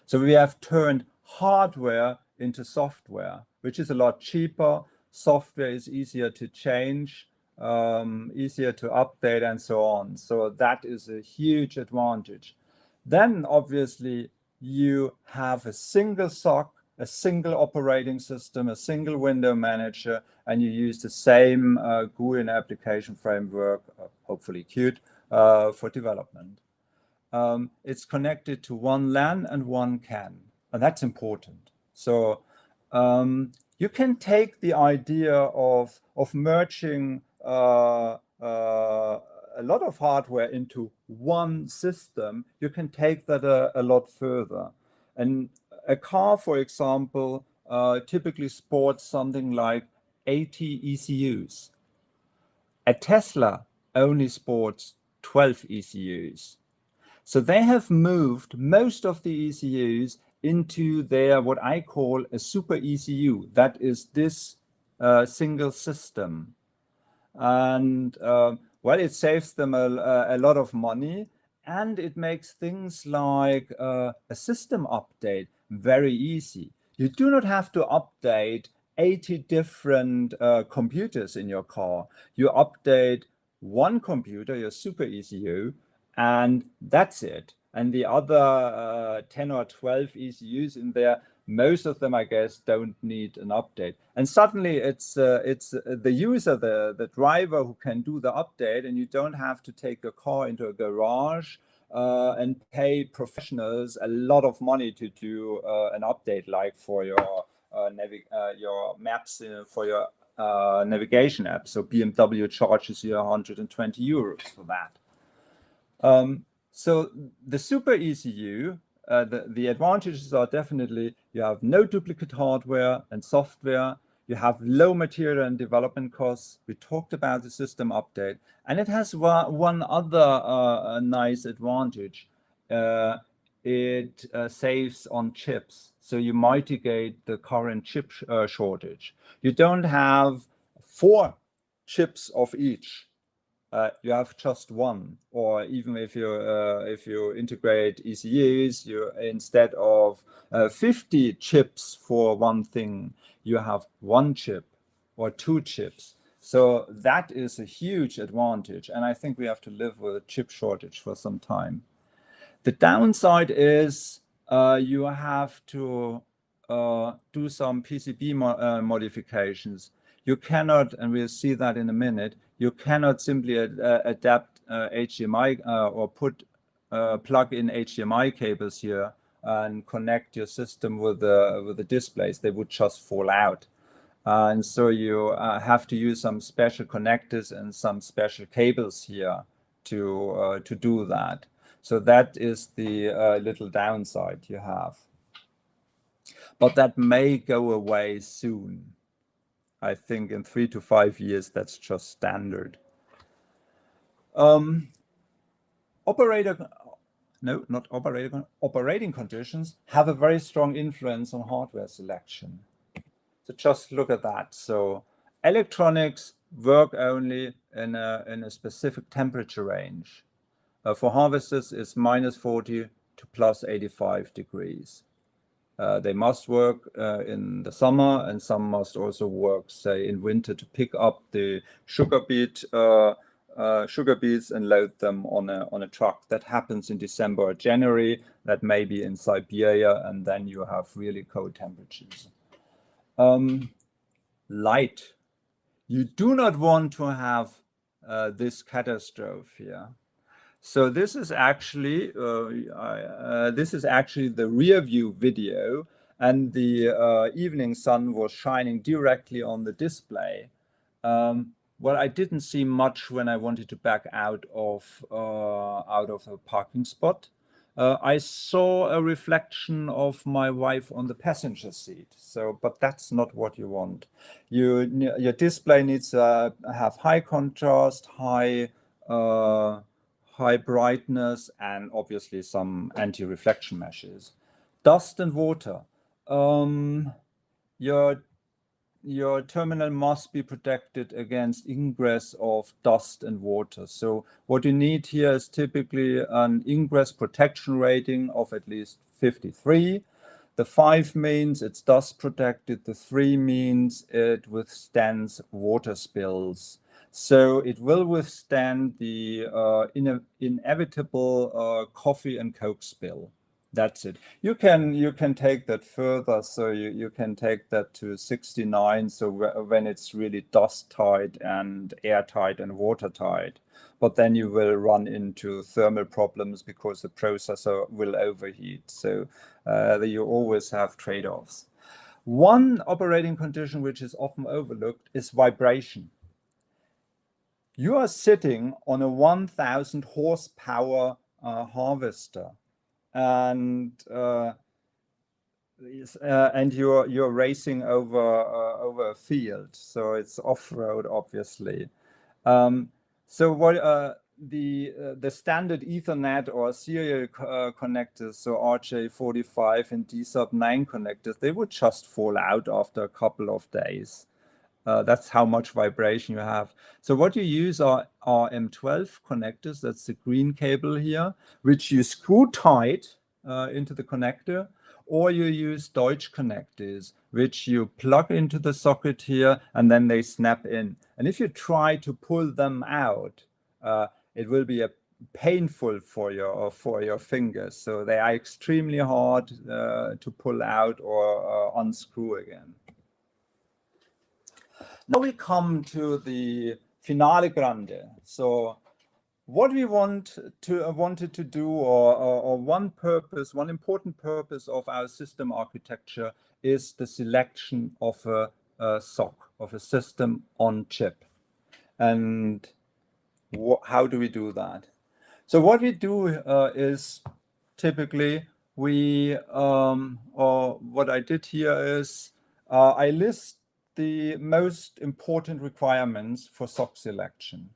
So we have turned hardware into software, which is a lot cheaper. Software is easier to change, easier to update, and so on. So that is a huge advantage. Then obviously you have a single SOC, a single operating system, a single window manager, and you use the same GUI and application framework, hopefully Qt, for development. It's connected to one LAN and one CAN, and that's important. So you can take the idea of merging a lot of hardware into one system. You can take that a lot further. And a car, for example, typically sports something like 80 ECUs. A Tesla only sports 12 ECUs. So they have moved most of the ECUs into their, what I call a super ECU. That is this single system. And well, it saves them a lot of money, and it makes things like a system update very easy. You do not have to update 80 different computers in your car. You update one computer, your super ECU, and that's it. And the other 10 or 12 ECUs in there, most of them, I guess, don't need an update. And suddenly it's the user, the driver who can do the update, and you don't have to take your car into a garage and pay professionals a lot of money to do an update, like for your maps, for your navigation app. So BMW charges you 120 euros for that. So the super ECU, the advantages are definitely you have no duplicate hardware and software, you have low material and development costs. We talked about the system update, and it has one other nice advantage. It saves on chips, so you mitigate the current chip shortage. You don't have 4 chips of each. You have just one, or even if you integrate ECUs, you instead of 50 chips for one thing, you have 1 chip or 2 chips. So that is a huge advantage, and I think we have to live with a chip shortage for some time. The downside is you have to do some PCB modifications. You cannot, and we'll see that in a minute, you cannot simply adapt HDMI or plug in HDMI cables here and connect your system with the displays. They would just fall out. And so you have to use some special connectors and some special cables here to do that. So that is the little downside you have. But that may go away soon. I think in 3 to 5 years, that's just standard. Operating conditions have a very strong influence on hardware selection. So just look at that. So electronics work only in a specific temperature range. For harvesters, it's -40 to +85 degrees. They must work in the summer, and some must also work, say, in winter to pick up the sugar beets and load them on a truck. That happens in December or January. That may be in Siberia, and then you have really cold temperatures. Light. You do not want to have this catastrophe here. So this is actually the rear view video, and the evening sun was shining directly on the display. Well, I didn't see much when I wanted to back out of a parking spot. I saw a reflection of my wife on the passenger seat. So, but that's not what you want. Your display needs to have high contrast, high brightness, and obviously some anti-reflection measures. Dust and water. Your terminal must be protected against ingress of dust and water. So what you need here is typically an ingress protection rating of at least 53. The 5 means it's dust protected. The 3 means it withstands water spills. So it will withstand the inevitable coffee and Coke spill. That's it. You can take that further. So you can take that to 69. So when it's really dust tight and airtight and watertight, but then you will run into thermal problems because the processor will overheat. So you always have trade-offs. One operating condition which is often overlooked is vibration. You are sitting on a 1,000 horsepower harvester, and you're racing over a field, so it's off-road, obviously. So what the standard Ethernet or serial connectors, so RJ45 and D-sub9 connectors, they would just fall out after a couple of days. That's how much vibration you have. So what you use are M12 connectors. That's the green cable here, which you screw tight into the connector, or you use Deutsch connectors, which you plug into the socket here, and then they snap in. And if you try to pull them out, it will be a painful for your fingers. So they are extremely hard to pull out or unscrew again. Now we come to the finale grande. So what we wanted to do, or one important purpose of our system architecture is the selection of a SoC, of a system on chip. And how do we do that? So what we do is typically or what I did here is I list the most important requirements for SoC selection.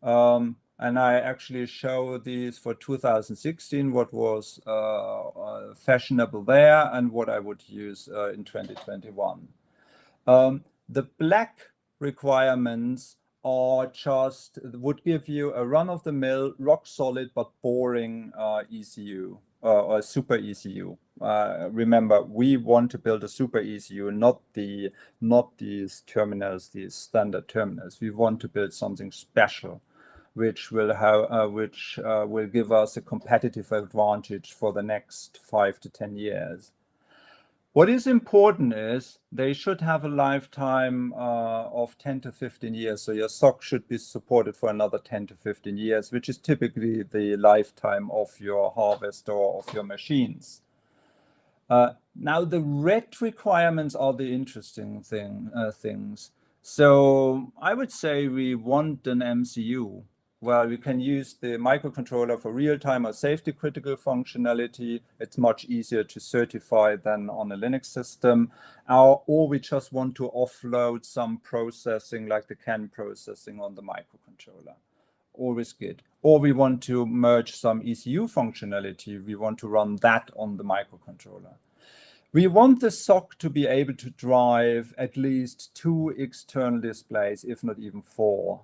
And I actually show these for 2016, what was fashionable there and what I would use in 2021. The black requirements are would give you a run-of-the-mill, rock-solid but boring ECU or super ECU. Remember, we want to build a super ECU, not these terminals, these standard terminals. We want to build something special, which will give us a competitive advantage for the next 5 to 10 years. What is important is they should have a lifetime of 10 to 15 years. So your SoC should be supported for another 10 to 15 years, which is typically the lifetime of your harvester or of your machines. Now the red requirements are the interesting things. So I would say we want an MCU. Well, we can use the microcontroller for real-time or safety-critical functionality. It's much easier to certify than on a Linux system. Or we just want to offload some processing, like the CAN processing on the microcontroller. Always good. Or we want to merge some ECU functionality. We want to run that on the microcontroller. We want the SoC to be able to drive at least 2 external displays, if not even 4.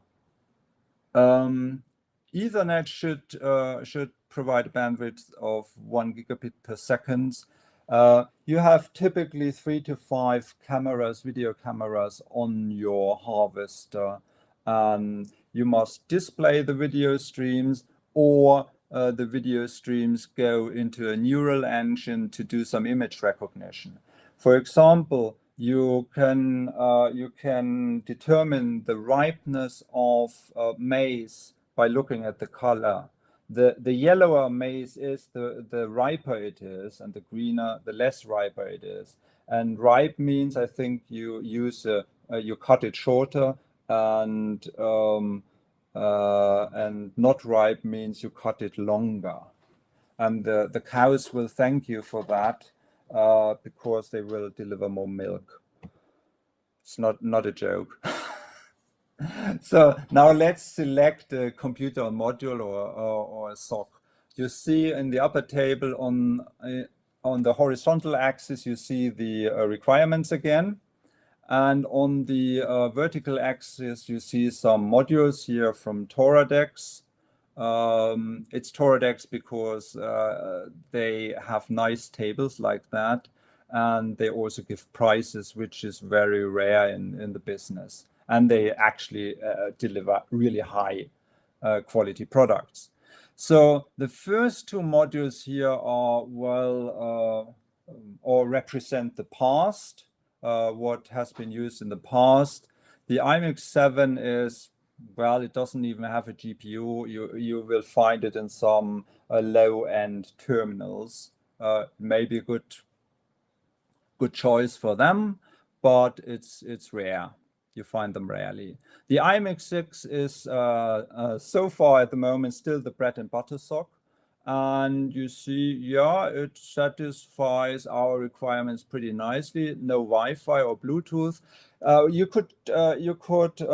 Ethernet should provide a bandwidth of 1 gigabit per second. You have typically 3 to 5 cameras, video cameras on your harvester. You must display the video streams, or the video streams go into a neural engine to do some image recognition. For example, you can determine the ripeness of maize by looking at the color. The yellower maize is the riper it is, and the greener, the less riper it is. And ripe means, I think, you cut it shorter, and not ripe means you cut it longer. And the cows will thank you for that. Because they will deliver more milk. It's not a joke. So now let's select a computer module or a SoC. You see in the upper table on the horizontal axis, you see the requirements again. And on the vertical axis, you see some modules here from Toradex. It's Toradex because they have nice tables like that, and they also give prices, which is very rare in the business, and they actually deliver really high quality products. So the first 2 modules here are or represent the past, what has been used in the past. The IMX 7 is, well, it doesn't even have a GPU. You will find it in some low-end terminals. Maybe a good choice for them, but it's rare. You find them rarely. The IMX 6 is so far at the moment still the bread and butter SoC. And you see, yeah, it satisfies our requirements pretty nicely. No Wi-Fi or Bluetooth. You could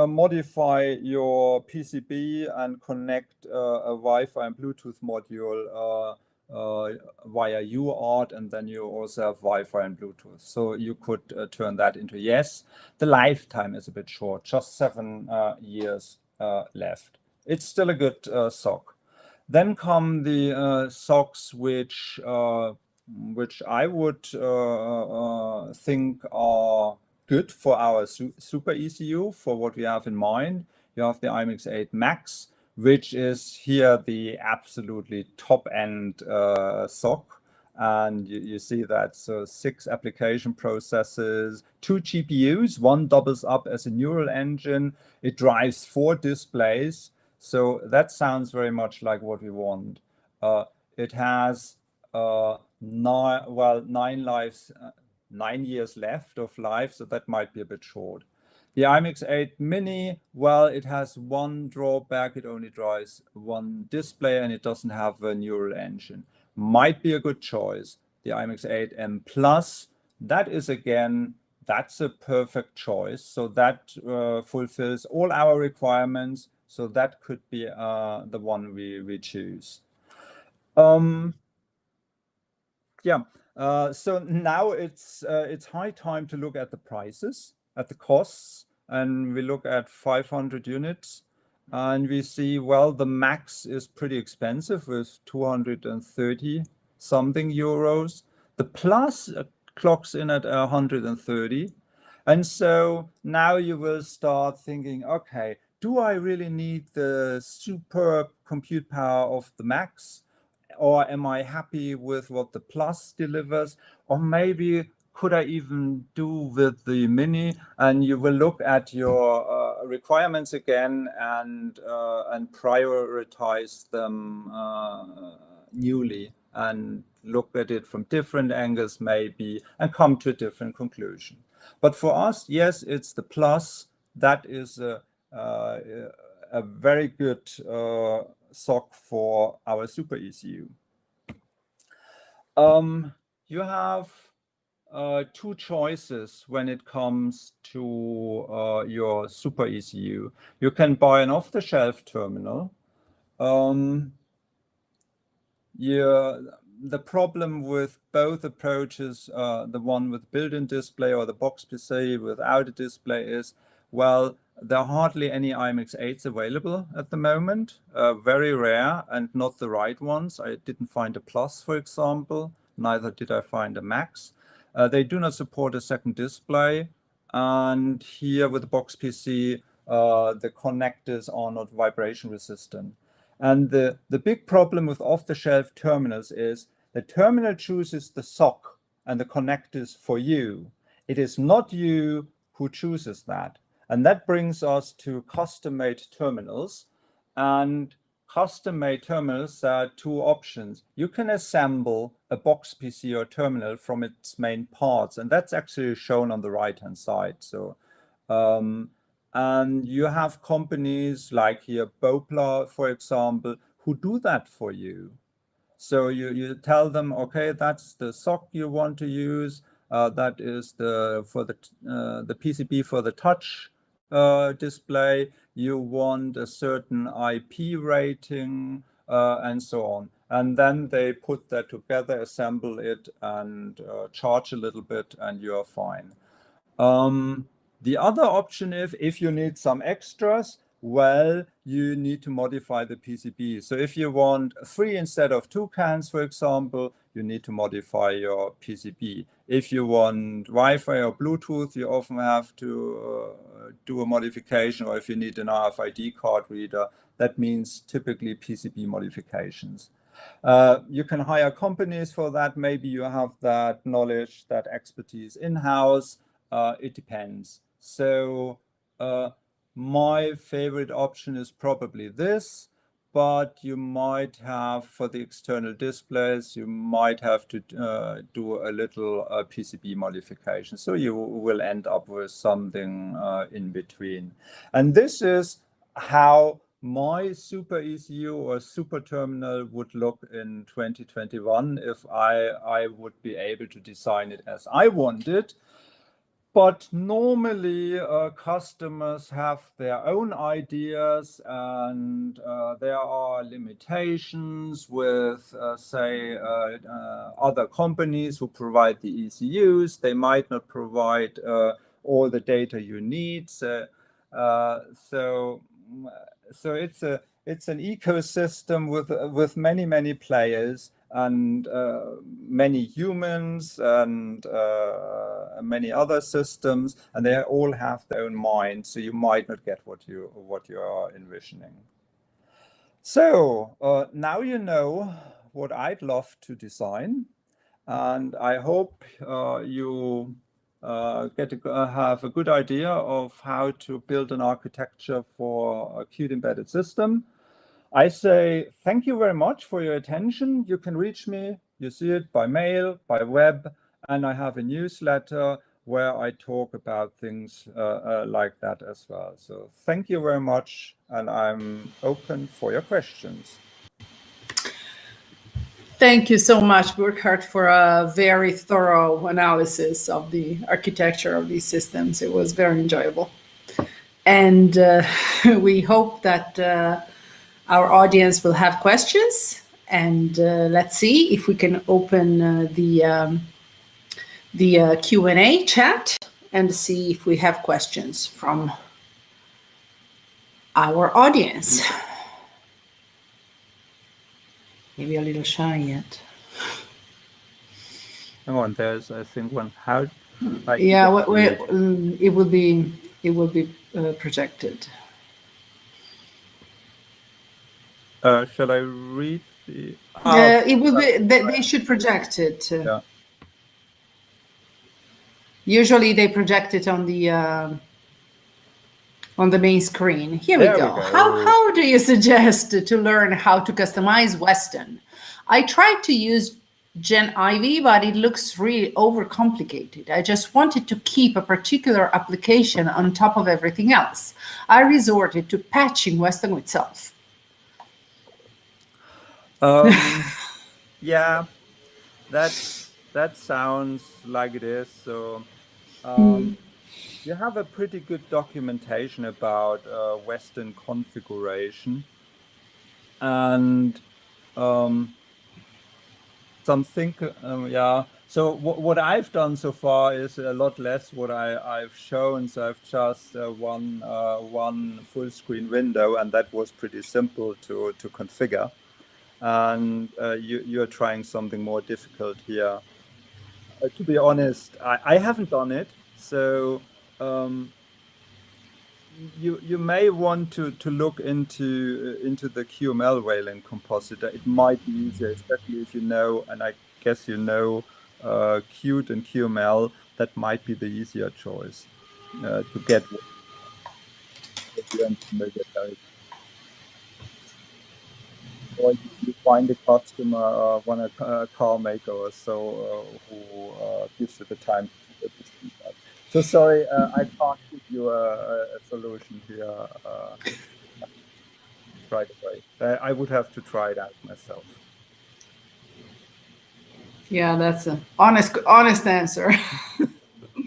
modify your PCB and connect a Wi-Fi and Bluetooth module via UART, and then you also have Wi-Fi and Bluetooth. So you could turn that into yes. The lifetime is a bit short, just 7 years left. It's still a good SoC. Then come the SoCs which I would think are good for our super ECU, for what we have in mind. You have the IMX 8 Max, which is here the absolutely top-end SoC. And you see that, so 6 application processors, 2 GPUs, one doubles up as a neural engine. It drives 4 displays. So that sounds very much like what we want. It has 9 years left of life, so that might be a bit short. The IMX8 Mini, well, it has one drawback. It only drives 1 display and it doesn't have a neural engine. Might be a good choice. The IMX8M Plus, that is again, that's a perfect choice. So that fulfills all our requirements. So that could be the one we choose. Yeah. So now it's high time to look at the prices, at the costs, and we look at 500 units, and we see, well, the max is pretty expensive with 230 something euros. The plus clocks in at 130. And so now you will start thinking, okay, do I really need the super compute power of the max? Or am I happy with what the Plus delivers? Or maybe could I even do with the Mini? And you will look at your requirements again and prioritize them newly and look at it from different angles maybe and come to a different conclusion. But for us, yes, it's the Plus. That is a very good SoC for our super ECU. You have 2 choices when it comes to your super ECU. You can buy an off-the-shelf terminal. The problem with both approaches, the one with built-in display or the box PC without a display, is, well, there are hardly any IMX8s available at the moment, very rare and not the right ones. I didn't find a Plus, for example, neither did I find a Max. They do not support a second display, and here with the box PC, the connectors are not vibration resistant. And the big problem with off-the-shelf terminals is the terminal chooses the SoC and the connectors for you. It is not you who chooses that. And that brings us to custom-made terminals. And custom-made terminals, there are 2 options. You can assemble a box PC or terminal from its main parts, and that's actually shown on the right-hand side. So, and you have companies like here, Bopla, for example, who do that for you. So you tell them, okay, that's the SoC you want to use. That is the PCB for the touch display. You want a certain IP rating and so on. And then they put that together, assemble it, and charge a little bit, and you're fine. The other option, if you need some extras, well, you need to modify the PCB. So if you want 3 instead of 2 cans, for example, you need to modify your PCB. If you want Wi-Fi or Bluetooth, you often have to do a modification, or if you need an RFID card reader, that means typically PCB modifications. You can hire companies for that. Maybe you have that knowledge, that expertise in-house. It depends. So my favorite option is probably this, but you might have, for the external displays, you might have to do a little PCB modification. So you will end up with something in between. And this is how my super ECU or super terminal would look in 2021 if I would be able to design it as I wanted. But normally customers have their own ideas, and there are limitations with, say, other companies who provide the ECUs. They might not provide all the data you need. So it's an ecosystem with many players and many humans and many other systems, and they all have their own mind. So you might not get what you are envisioning. So now you know what I'd love to design, and I hope you get to have a good idea of how to build an architecture for a Qt embedded system. I say thank you very much for your attention. You can reach me, you see it by mail, by web, and I have a newsletter where I talk about things like that as well. So thank you very much, and I'm open for your questions. Thank you so much, Burkhard, for a very thorough analysis of the architecture of these systems. It was very enjoyable. And we hope that our audience will have questions. And let's see if we can open the Q&A chat and see if we have questions from our audience. Maybe a little shy yet. Hang on, there's I think one. How? Yeah, it will be projected. Shall I read the? It will be. They should project it. Yeah. Usually they project it on the main screen. Here we go. How do you suggest to learn how to customize Weston? I tried to use Gen Ivy, but it looks really overcomplicated. I just wanted to keep a particular application on top of everything else. I resorted to patching Weston itself. Yeah, that sounds like it is. So you have a pretty good documentation about Western configuration, and something. Yeah. So what I've done so far is a lot less what I've shown. So I've just one full screen window, and that was pretty simple to configure. And you're trying something more difficult here. To be honest, I haven't done it, so you may want to look into the QML Wayland compositor. It might be easier, especially if you know, and I guess you know, Qt and QML. That might be the easier choice to get. Or you find a customer, a car maker or so, who gives you the time to do that. So sorry, I can't give you a solution here right away. I would have to try it out myself. Yeah, that's an honest answer.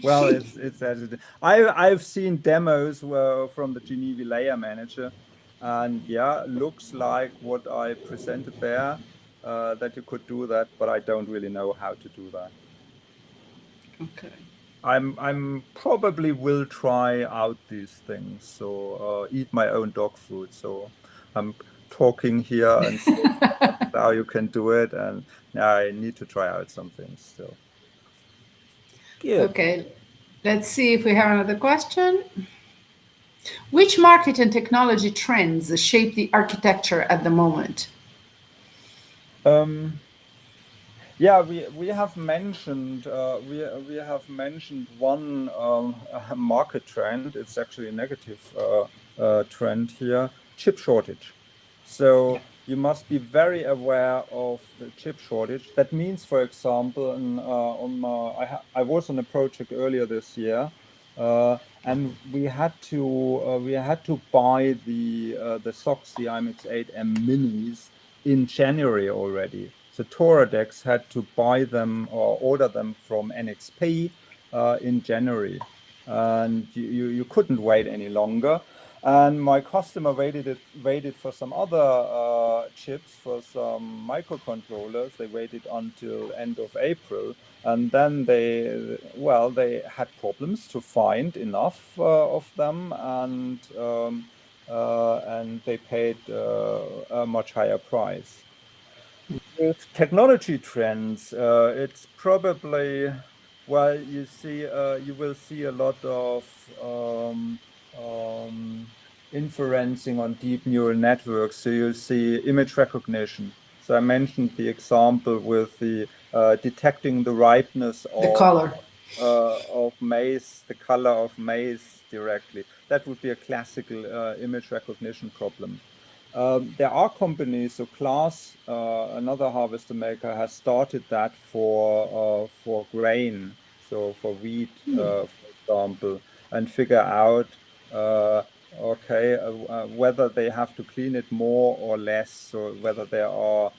Well, it's as it is. I've seen demos from the Geneva Layer Manager, and yeah, looks like what I presented there, that you could do that, but I don't really know how to do that. Okay. I'm probably will try out these things. So eat my own dog food. So I'm talking here and how you can do it, and now I need to try out some things. So good. Okay, let's see if we have another question. Which market and technology trends shape the architecture at the moment? Yeah, we have mentioned we have mentioned one market trend. It's actually a negative trend here: chip shortage. So you must be very aware of the chip shortage. That means, for example, I was on a project earlier this year, and we had to buy the SOX, the IMX8M minis, in January already. So Toradex had to buy them or order them from NXP in January, and you couldn't wait any longer. And my customer waited for some other chips, for some microcontrollers. They waited until end of April, and then they had problems to find enough of them, and they paid a much higher price. With technology trends, it's probably, you will see a lot of inferencing on deep neural networks. So you'll see image recognition. So I mentioned the example with the detecting the ripeness The color. of maize, the color of maize directly. That would be a classical image recognition problem. There are companies, so Class, another harvester maker, has started that for grain, so for wheat, for example, and figure out okay, whether they have to clean it more or less, so whether there are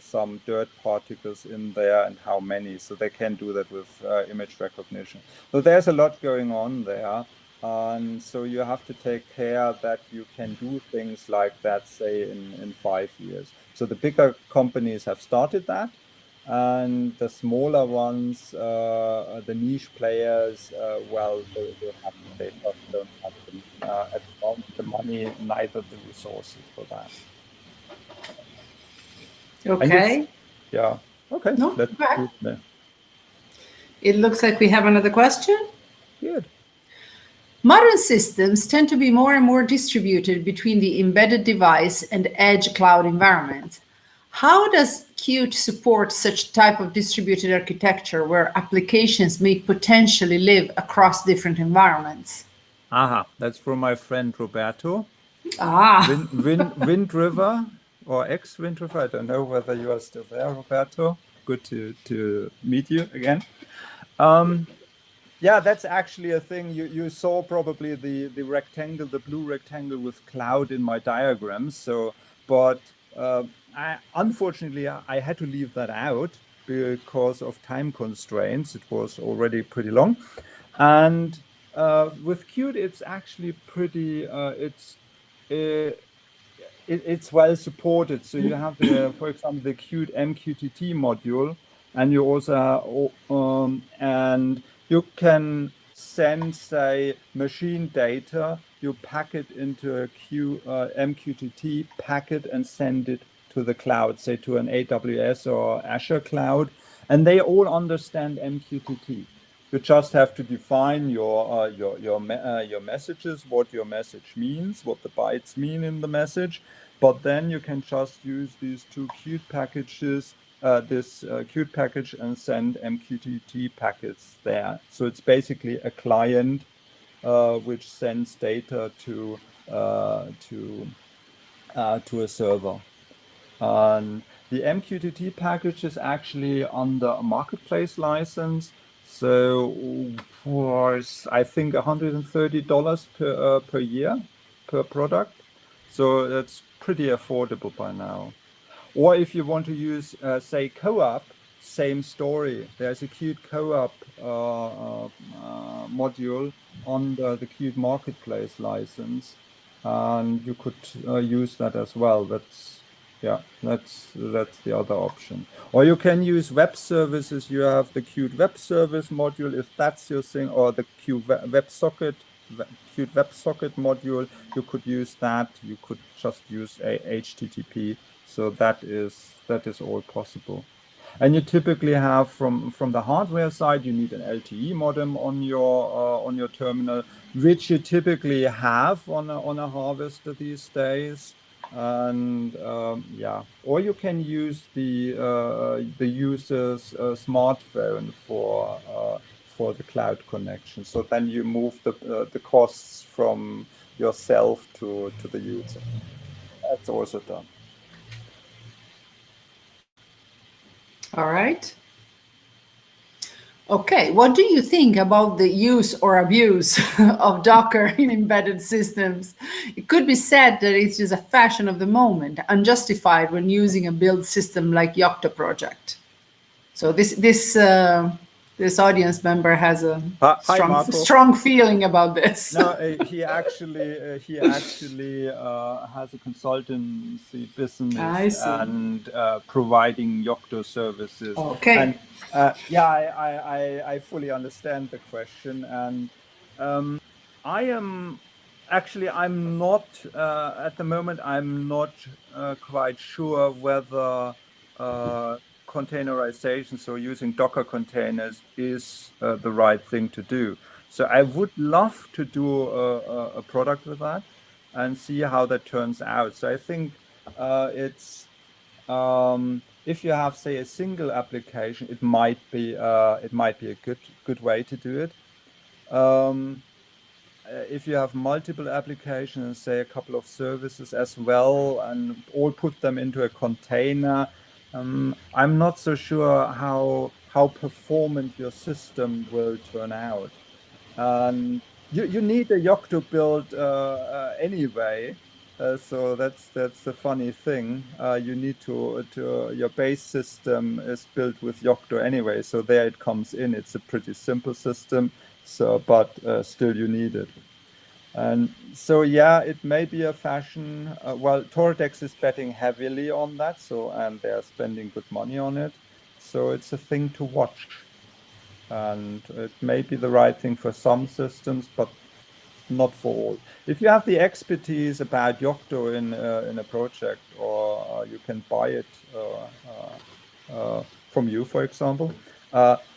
some dirt particles in there and how many. So they can do that with image recognition. So there's a lot going on there. And so you have to take care that you can do things like that, say, in 5 years. So the bigger companies have started that. And the smaller ones, the niche players, well, they just don't have at the moment the money, neither the resources for that. Okay. Yeah. Okay. No, Let's go ahead. do it. It looks like we have another question. Good. Modern systems tend to be more and more distributed between the embedded device and edge cloud environment. How does Qt support such type of distributed architecture where applications may potentially live across different environments? Aha, that's from my friend Roberto. Ah, Wind River or ex-Wind River. I don't know whether you are still there, Roberto. Good to meet you again. Yeah, that's actually a thing. You saw probably the rectangle, the blue rectangle with cloud in my diagrams. So, but unfortunately, I had to leave that out because of time constraints. It was already pretty long, and with Qt, it's actually pretty. It's well supported. So you have for example, the Qt MQTT module, and you also and you can send, say, machine data. You pack it into a MQTT packet and send it to the cloud, say to an AWS or Azure cloud, and they all understand MQTT. You just have to define your messages, what your message means, what the bytes mean in the message, but then you can just use these two Qt packages, this Qt package, and send MQTT packets there. So it's basically a client which sends data to a server. And the MQTT package is actually under a marketplace license. So for, I think, $130 per year per product. So that's pretty affordable by now. Or if you want to use, say, co-op, same story. There's a Qt co-op module under the Qt marketplace license, and you could use that as well. That's the other option. Or you can use web services. You have the Qt web service module, if that's your thing, or the Qt WebSocket module. You could use that. You could just use a HTTP. So that is all possible. And you typically have from the hardware side, you need an LTE modem on your terminal, which you typically have on a harvester these days. And or you can use the user's smartphone for the cloud connection. So then you move the costs from yourself to the user. That's also done. all right. Okay, what do you think about the use or abuse of Docker in embedded systems? It could be said that it's just a fashion of the moment, unjustified when using a build system like Yocto project. So this audience member has a strong feeling about this. No, he actually has a consultancy business and providing Yocto services. Okay. And I fully understand the question, and I'm not at the moment. I'm not quite sure whether containerization, so using Docker containers, is the right thing to do. So I would love to do a product with that. and see how that turns out. So I think it's if you have, say, a single application, it might be a good way to do it. If you have multiple applications, say a couple of services as well, and all put them into a container, I'm not so sure how performant your system will turn out. And you need a Yocto build anyway. So that's the funny thing. You need to your base system is built with Yocto anyway. So there it comes in. It's a pretty simple system. So, but still you need it. And so, yeah, it may be a fashion. Well, Tortex is betting heavily on that. So, and they're spending good money on it. So it's a thing to watch. And it may be the right thing for some systems, but not for all. If you have the expertise about Yocto in a project, or you can buy it from you, for example,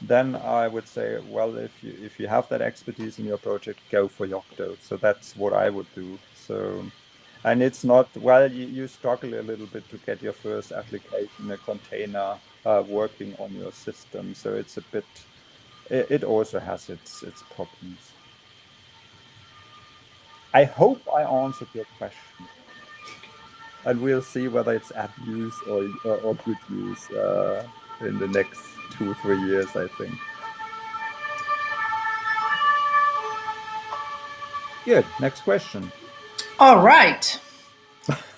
then I would say, well, if you have that expertise in your project, go for Yocto. So that's what I would do. So, and it's not, well, you struggle a little bit to get your first application, a container working on your system. So it's a bit. It also has its problems. I hope I answered your question, and we'll see whether it's abuse or good use in the next 2-3 years, I think. Good. Next question. All right.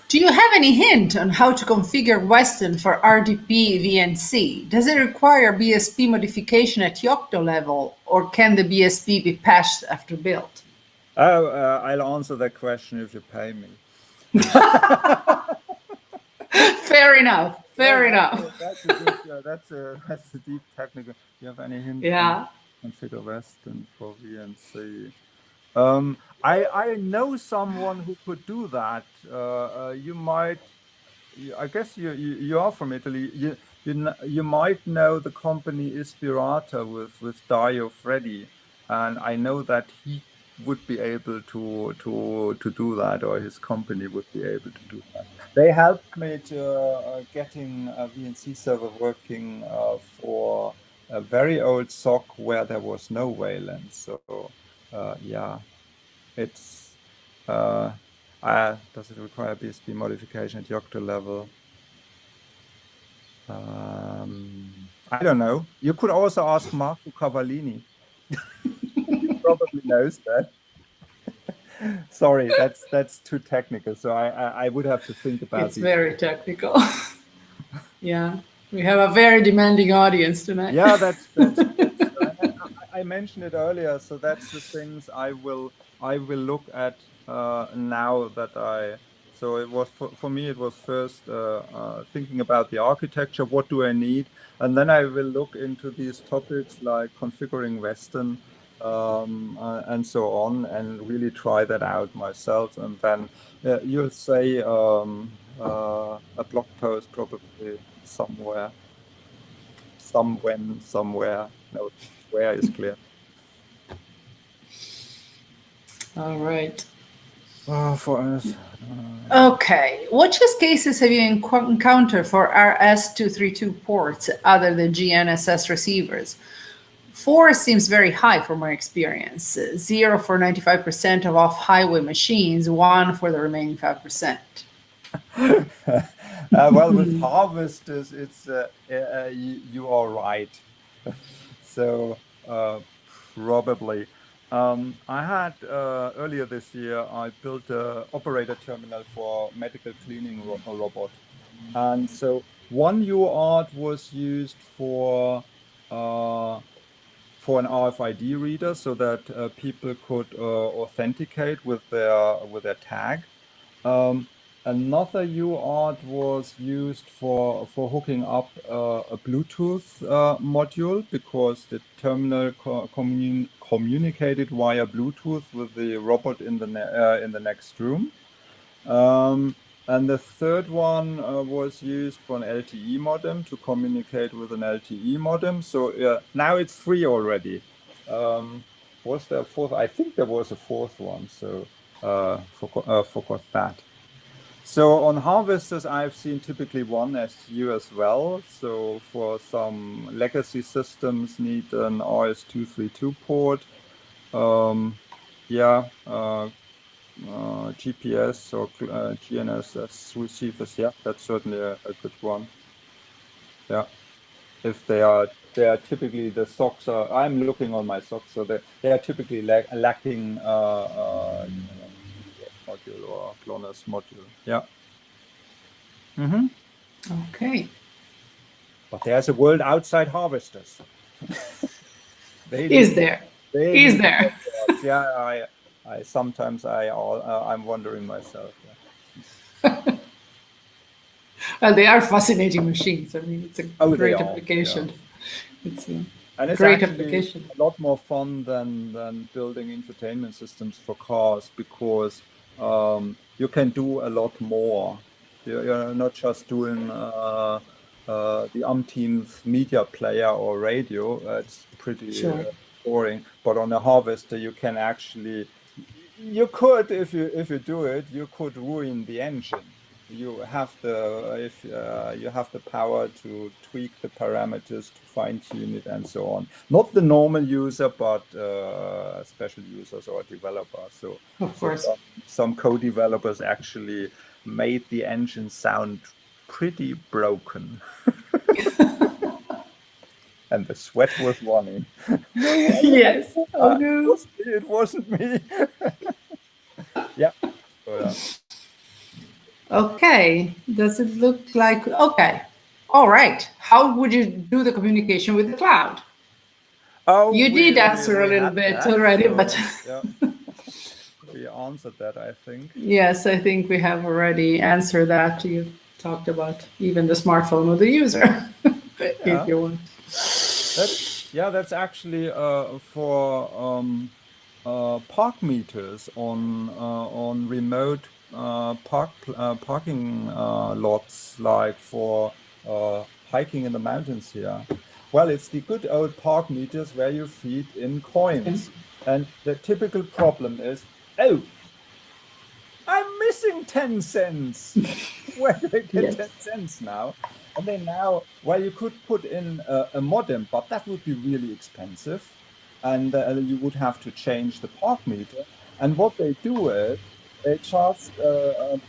Do you have any hint on how to configure Weston for RDP VNC? Does it require BSP modification at Yocto level, or can the BSP be patched after build? Oh, I'll answer that question if you pay me. Fair enough. Fair enough. That's a deep technical. Do you have any hint? Yeah. Configure Weston for VNC. I know someone who could do that. You might. I guess you are from Italy. You might know the company Ispirata with Dario Freddi, and I know that he would be able to do that, or his company would be able to do that. They helped me to getting a VNC server working for a very old SOC where there was no VLAN. So yeah, it's. Does it require BSP modification at Yocto level? I don't know. You could also ask Marco Cavallini. He probably knows that. Sorry, that's too technical. So I would have to think about it. It's very technical. Yeah, we have a very demanding audience tonight. Yeah, that's I mentioned it earlier. So that's the things I will look at now that I. So it was for me. It was first thinking about the architecture. What do I need, and then I will look into these topics like configuring Weston and so on, and really try that out myself. And then you'll say a blog post probably somewhere. Somewhere. No, where is clear. All right. For us. Okay. What use cases have you encountered for RS-232 ports other than GNSS receivers? 4 seems very high from my experience. 0 for 95% of off-highway machines, 1 for the remaining 5%. Well, with harvesters, it's you are right. So probably. I had earlier this year, I built an operator terminal for medical cleaning robot, and so one UART was used for an RFID reader, so that people could authenticate with their tag. Another UART was used for hooking up a Bluetooth module, because the terminal communicated via Bluetooth with the robot in the next room. And the third one was used for an LTE modem to communicate with an LTE modem. So now it's 3 already. Was there a fourth? I think there was a fourth one. So forgot that. So on harvesters, I've seen typically one SU as well. So for some legacy systems, need an RS-232 port. GPS or GNSS receivers. Yeah, that's certainly a good one. Yeah, if they are typically the socks are. I'm looking on my socks, so they are typically lacking module or GLONASS module. Yeah. Okay. But there's a world outside harvesters. They Is need, there? They Is need there? ports. Yeah, I sometimes I'm wondering myself. Yeah. Well, they are fascinating machines. I mean, it's a Oh, they great are. application. Yeah. It's a And it's great actually application. a lot more fun than building infotainment systems for cars, because you can do a lot more. You're not just doing the umpteenth media player or radio. It's pretty Sure. boring. But on a harvester, you can actually, you could, if you do it, you could ruin the engine. You have the power to tweak the parameters, to fine tune it, and so on. Not the normal user, but special users or developers. So Of course. some co-developers actually made the engine sound pretty broken. And the sweat was running. No, Yes. Oh no. it wasn't me. Yeah. So, yeah. Okay. Does it look like okay? All right. How would you do the communication with the cloud? Oh, You did answer a we little had bit that, already, so, but yeah, we answered that, I think. yes, I think we have already answered that. You talked about even the smartphone of the user, Yeah, if you want. that's actually for park meters on remote parking lots, like for hiking in the mountains here. Well, it's the good old park meters where you feed in coins, and the typical problem is, oh, I'm missing 10 cents. Where do I get Yes. 10 cents now? And then now, well, you could put in a modem, but that would be really expensive. And you would have to change the park meter. And what they do is they just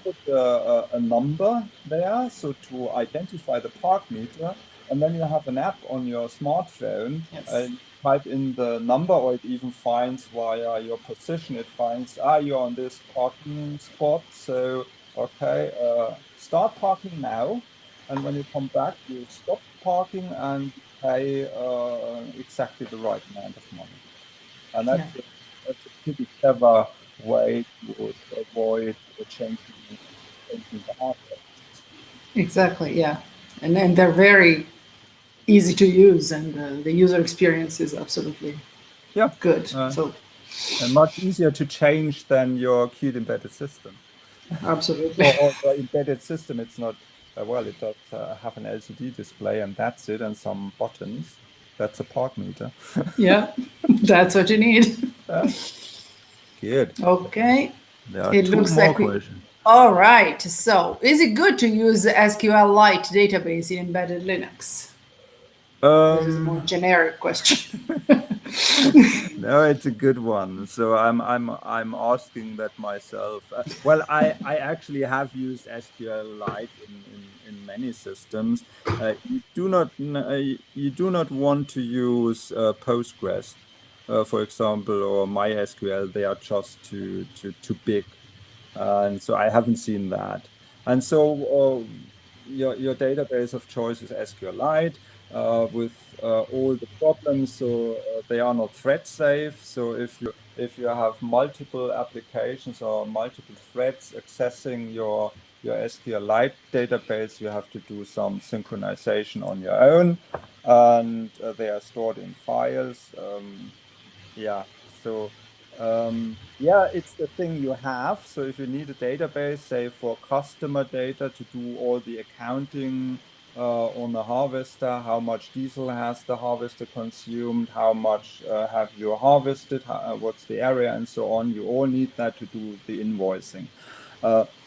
put a number there, so to identify the park meter. And then you have an app on your smartphone. Yes. Type in the number, or it even finds via your position, it finds, you're on this parking spot. So, okay, start parking now. And when you come back, you stop parking and pay exactly the right amount of money. And that's a pretty clever way to avoid changing the hardware. Exactly. Yeah. And then they're very easy to use, and the user experience is absolutely good. So and much easier to change than your Qt embedded system. absolutely. Or the embedded system, it's not, well, it does have an LCD display, and that's it, and some buttons. That's a park meter. Yeah, that's what you need. Good. Okay. There are It two looks more like we. questions. All right. So, is it good to use SQLite database in embedded Linux? This is a more generic question. No, it's a good one. So I'm asking that myself. Well, I actually have used SQLite in many systems. You do not want to use Postgres, for example, or MySQL. They are just too big, and so I haven't seen that. And so your database of choice is SQLite. With all the problems, so they are not thread safe. So if you have multiple applications or multiple threads accessing your SQLite database, you have to do some synchronization on your own, and they are stored in files. So it's the thing you have. So if you need a database, say for customer data to do all the accounting on the harvester, how much diesel has the harvester consumed, how much have you harvested, what's the area, and so on. You all need that to do the invoicing.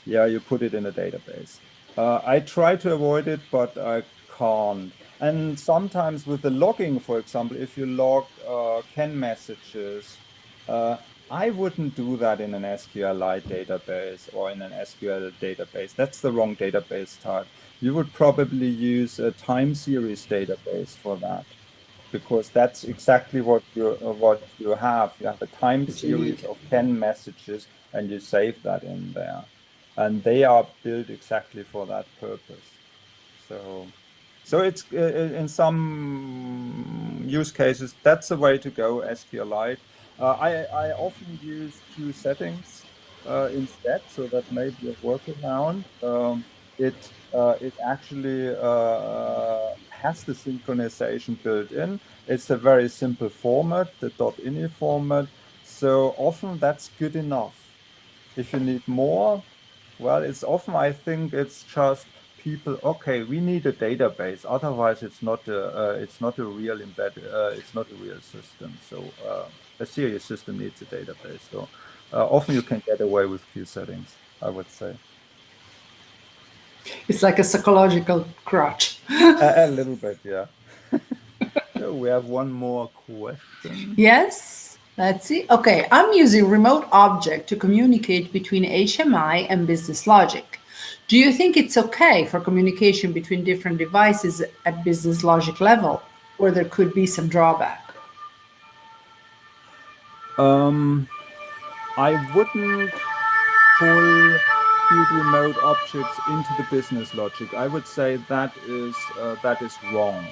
Yeah, you put it in a database. I try to avoid it, but I can't. And sometimes with the logging, for example, if you log CAN messages, I wouldn't do that in an SQLite database or in an SQL database. That's the wrong database type. You would probably use a time series database for that, because that's exactly what you have. You have a time series of CAN messages, and you save that in there, and they are built exactly for that purpose. So it's in some use cases that's the way to go, SQLite. I often use Q settings instead, so that may be a workaround. It actually has the synchronization built in. It's a very simple format, the .ini format. So often that's good enough. If you need more, well, it's often, I think it's just people, okay, we need a database. Otherwise, it's not a real it's not a real system. So a serious system needs a database. So often you can get away with Q settings, I would say. It's like a psychological crutch. A little bit, yeah. So we have one more question. Yes, let's see. Okay, I'm using remote object to communicate between HMI and business logic. Do you think it's okay for communication between different devices at business logic level, or there could be some drawback? I wouldn't pull Qt remote objects into the business logic. I would say that is wrong.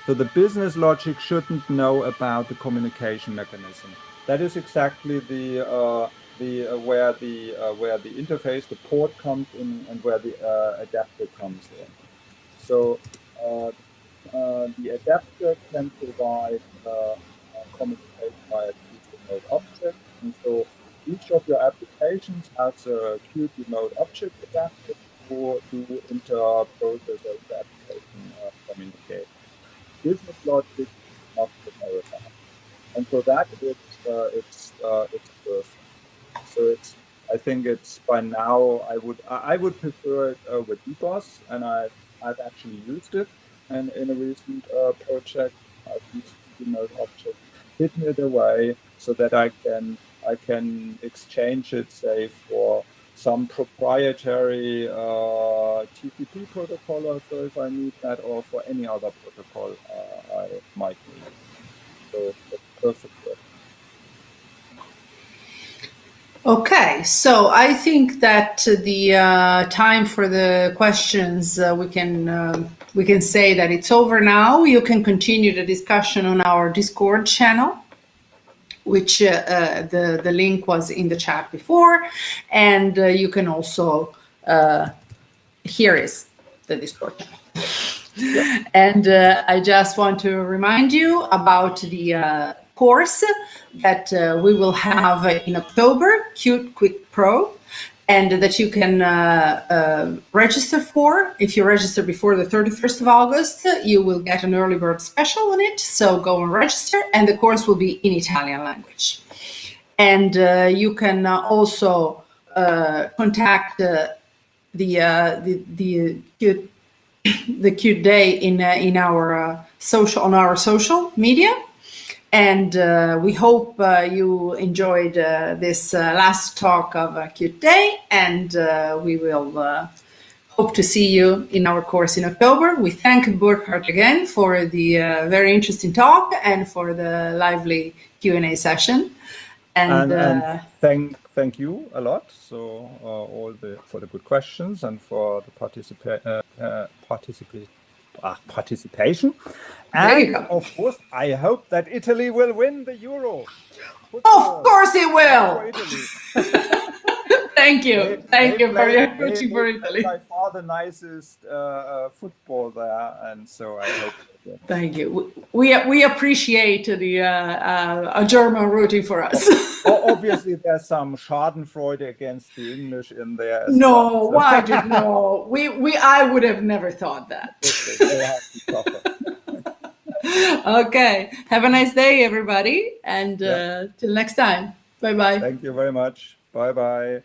So the business logic shouldn't know about the communication mechanism. That is exactly where the interface, the port comes in, and where the adapter comes in. So the adapter can provide communication via Qt remote object, and so each of your applications has a Qt remote object adapter to inter-processor application communicate. Business logic is not know about, and so that it's perfect. So I think it's by now I would prefer it over DBoss, and I've actually used it, and in a recent project I've used remote object, hidden it away so that I can exchange it, say, for some proprietary TCP protocol, or so if I need that, or for any other protocol I might need. So it's perfect. Okay, so I think that the time for the questions we can say that it's over now. You can continue the discussion on our Discord channel, which the link was in the chat before, and you can also here is the Discord channel. Yeah. And I just want to remind you about the course that we will have in October, Qt Quick Pro, and that you can register for. If you register before the 31st of August, you will get an early bird special on it. So go and register, and the course will be in Italian language. And you can also contact the Qt Day in our social media. And we hope you enjoyed this last talk of Qt Day, and we will hope to see you in our course in October. We thank Burkhard again for the very interesting talk and for the lively Q&A session. And thank you a lot. So for the good questions and for the participation. And of course, I hope that Italy will win the Euro. Of course it will. Thank you. Thank you for your rooting for they Italy. by far the nicest football there, and so I hope. Thank you. We appreciate the a German rooting for us. Obviously, there's some Schadenfreude against the English in there. As no, well, so. why did no? I would have never thought that. They have to suffer. Okay. Have a nice day, everybody, and till next time. Bye bye. Thank you very much. Bye bye.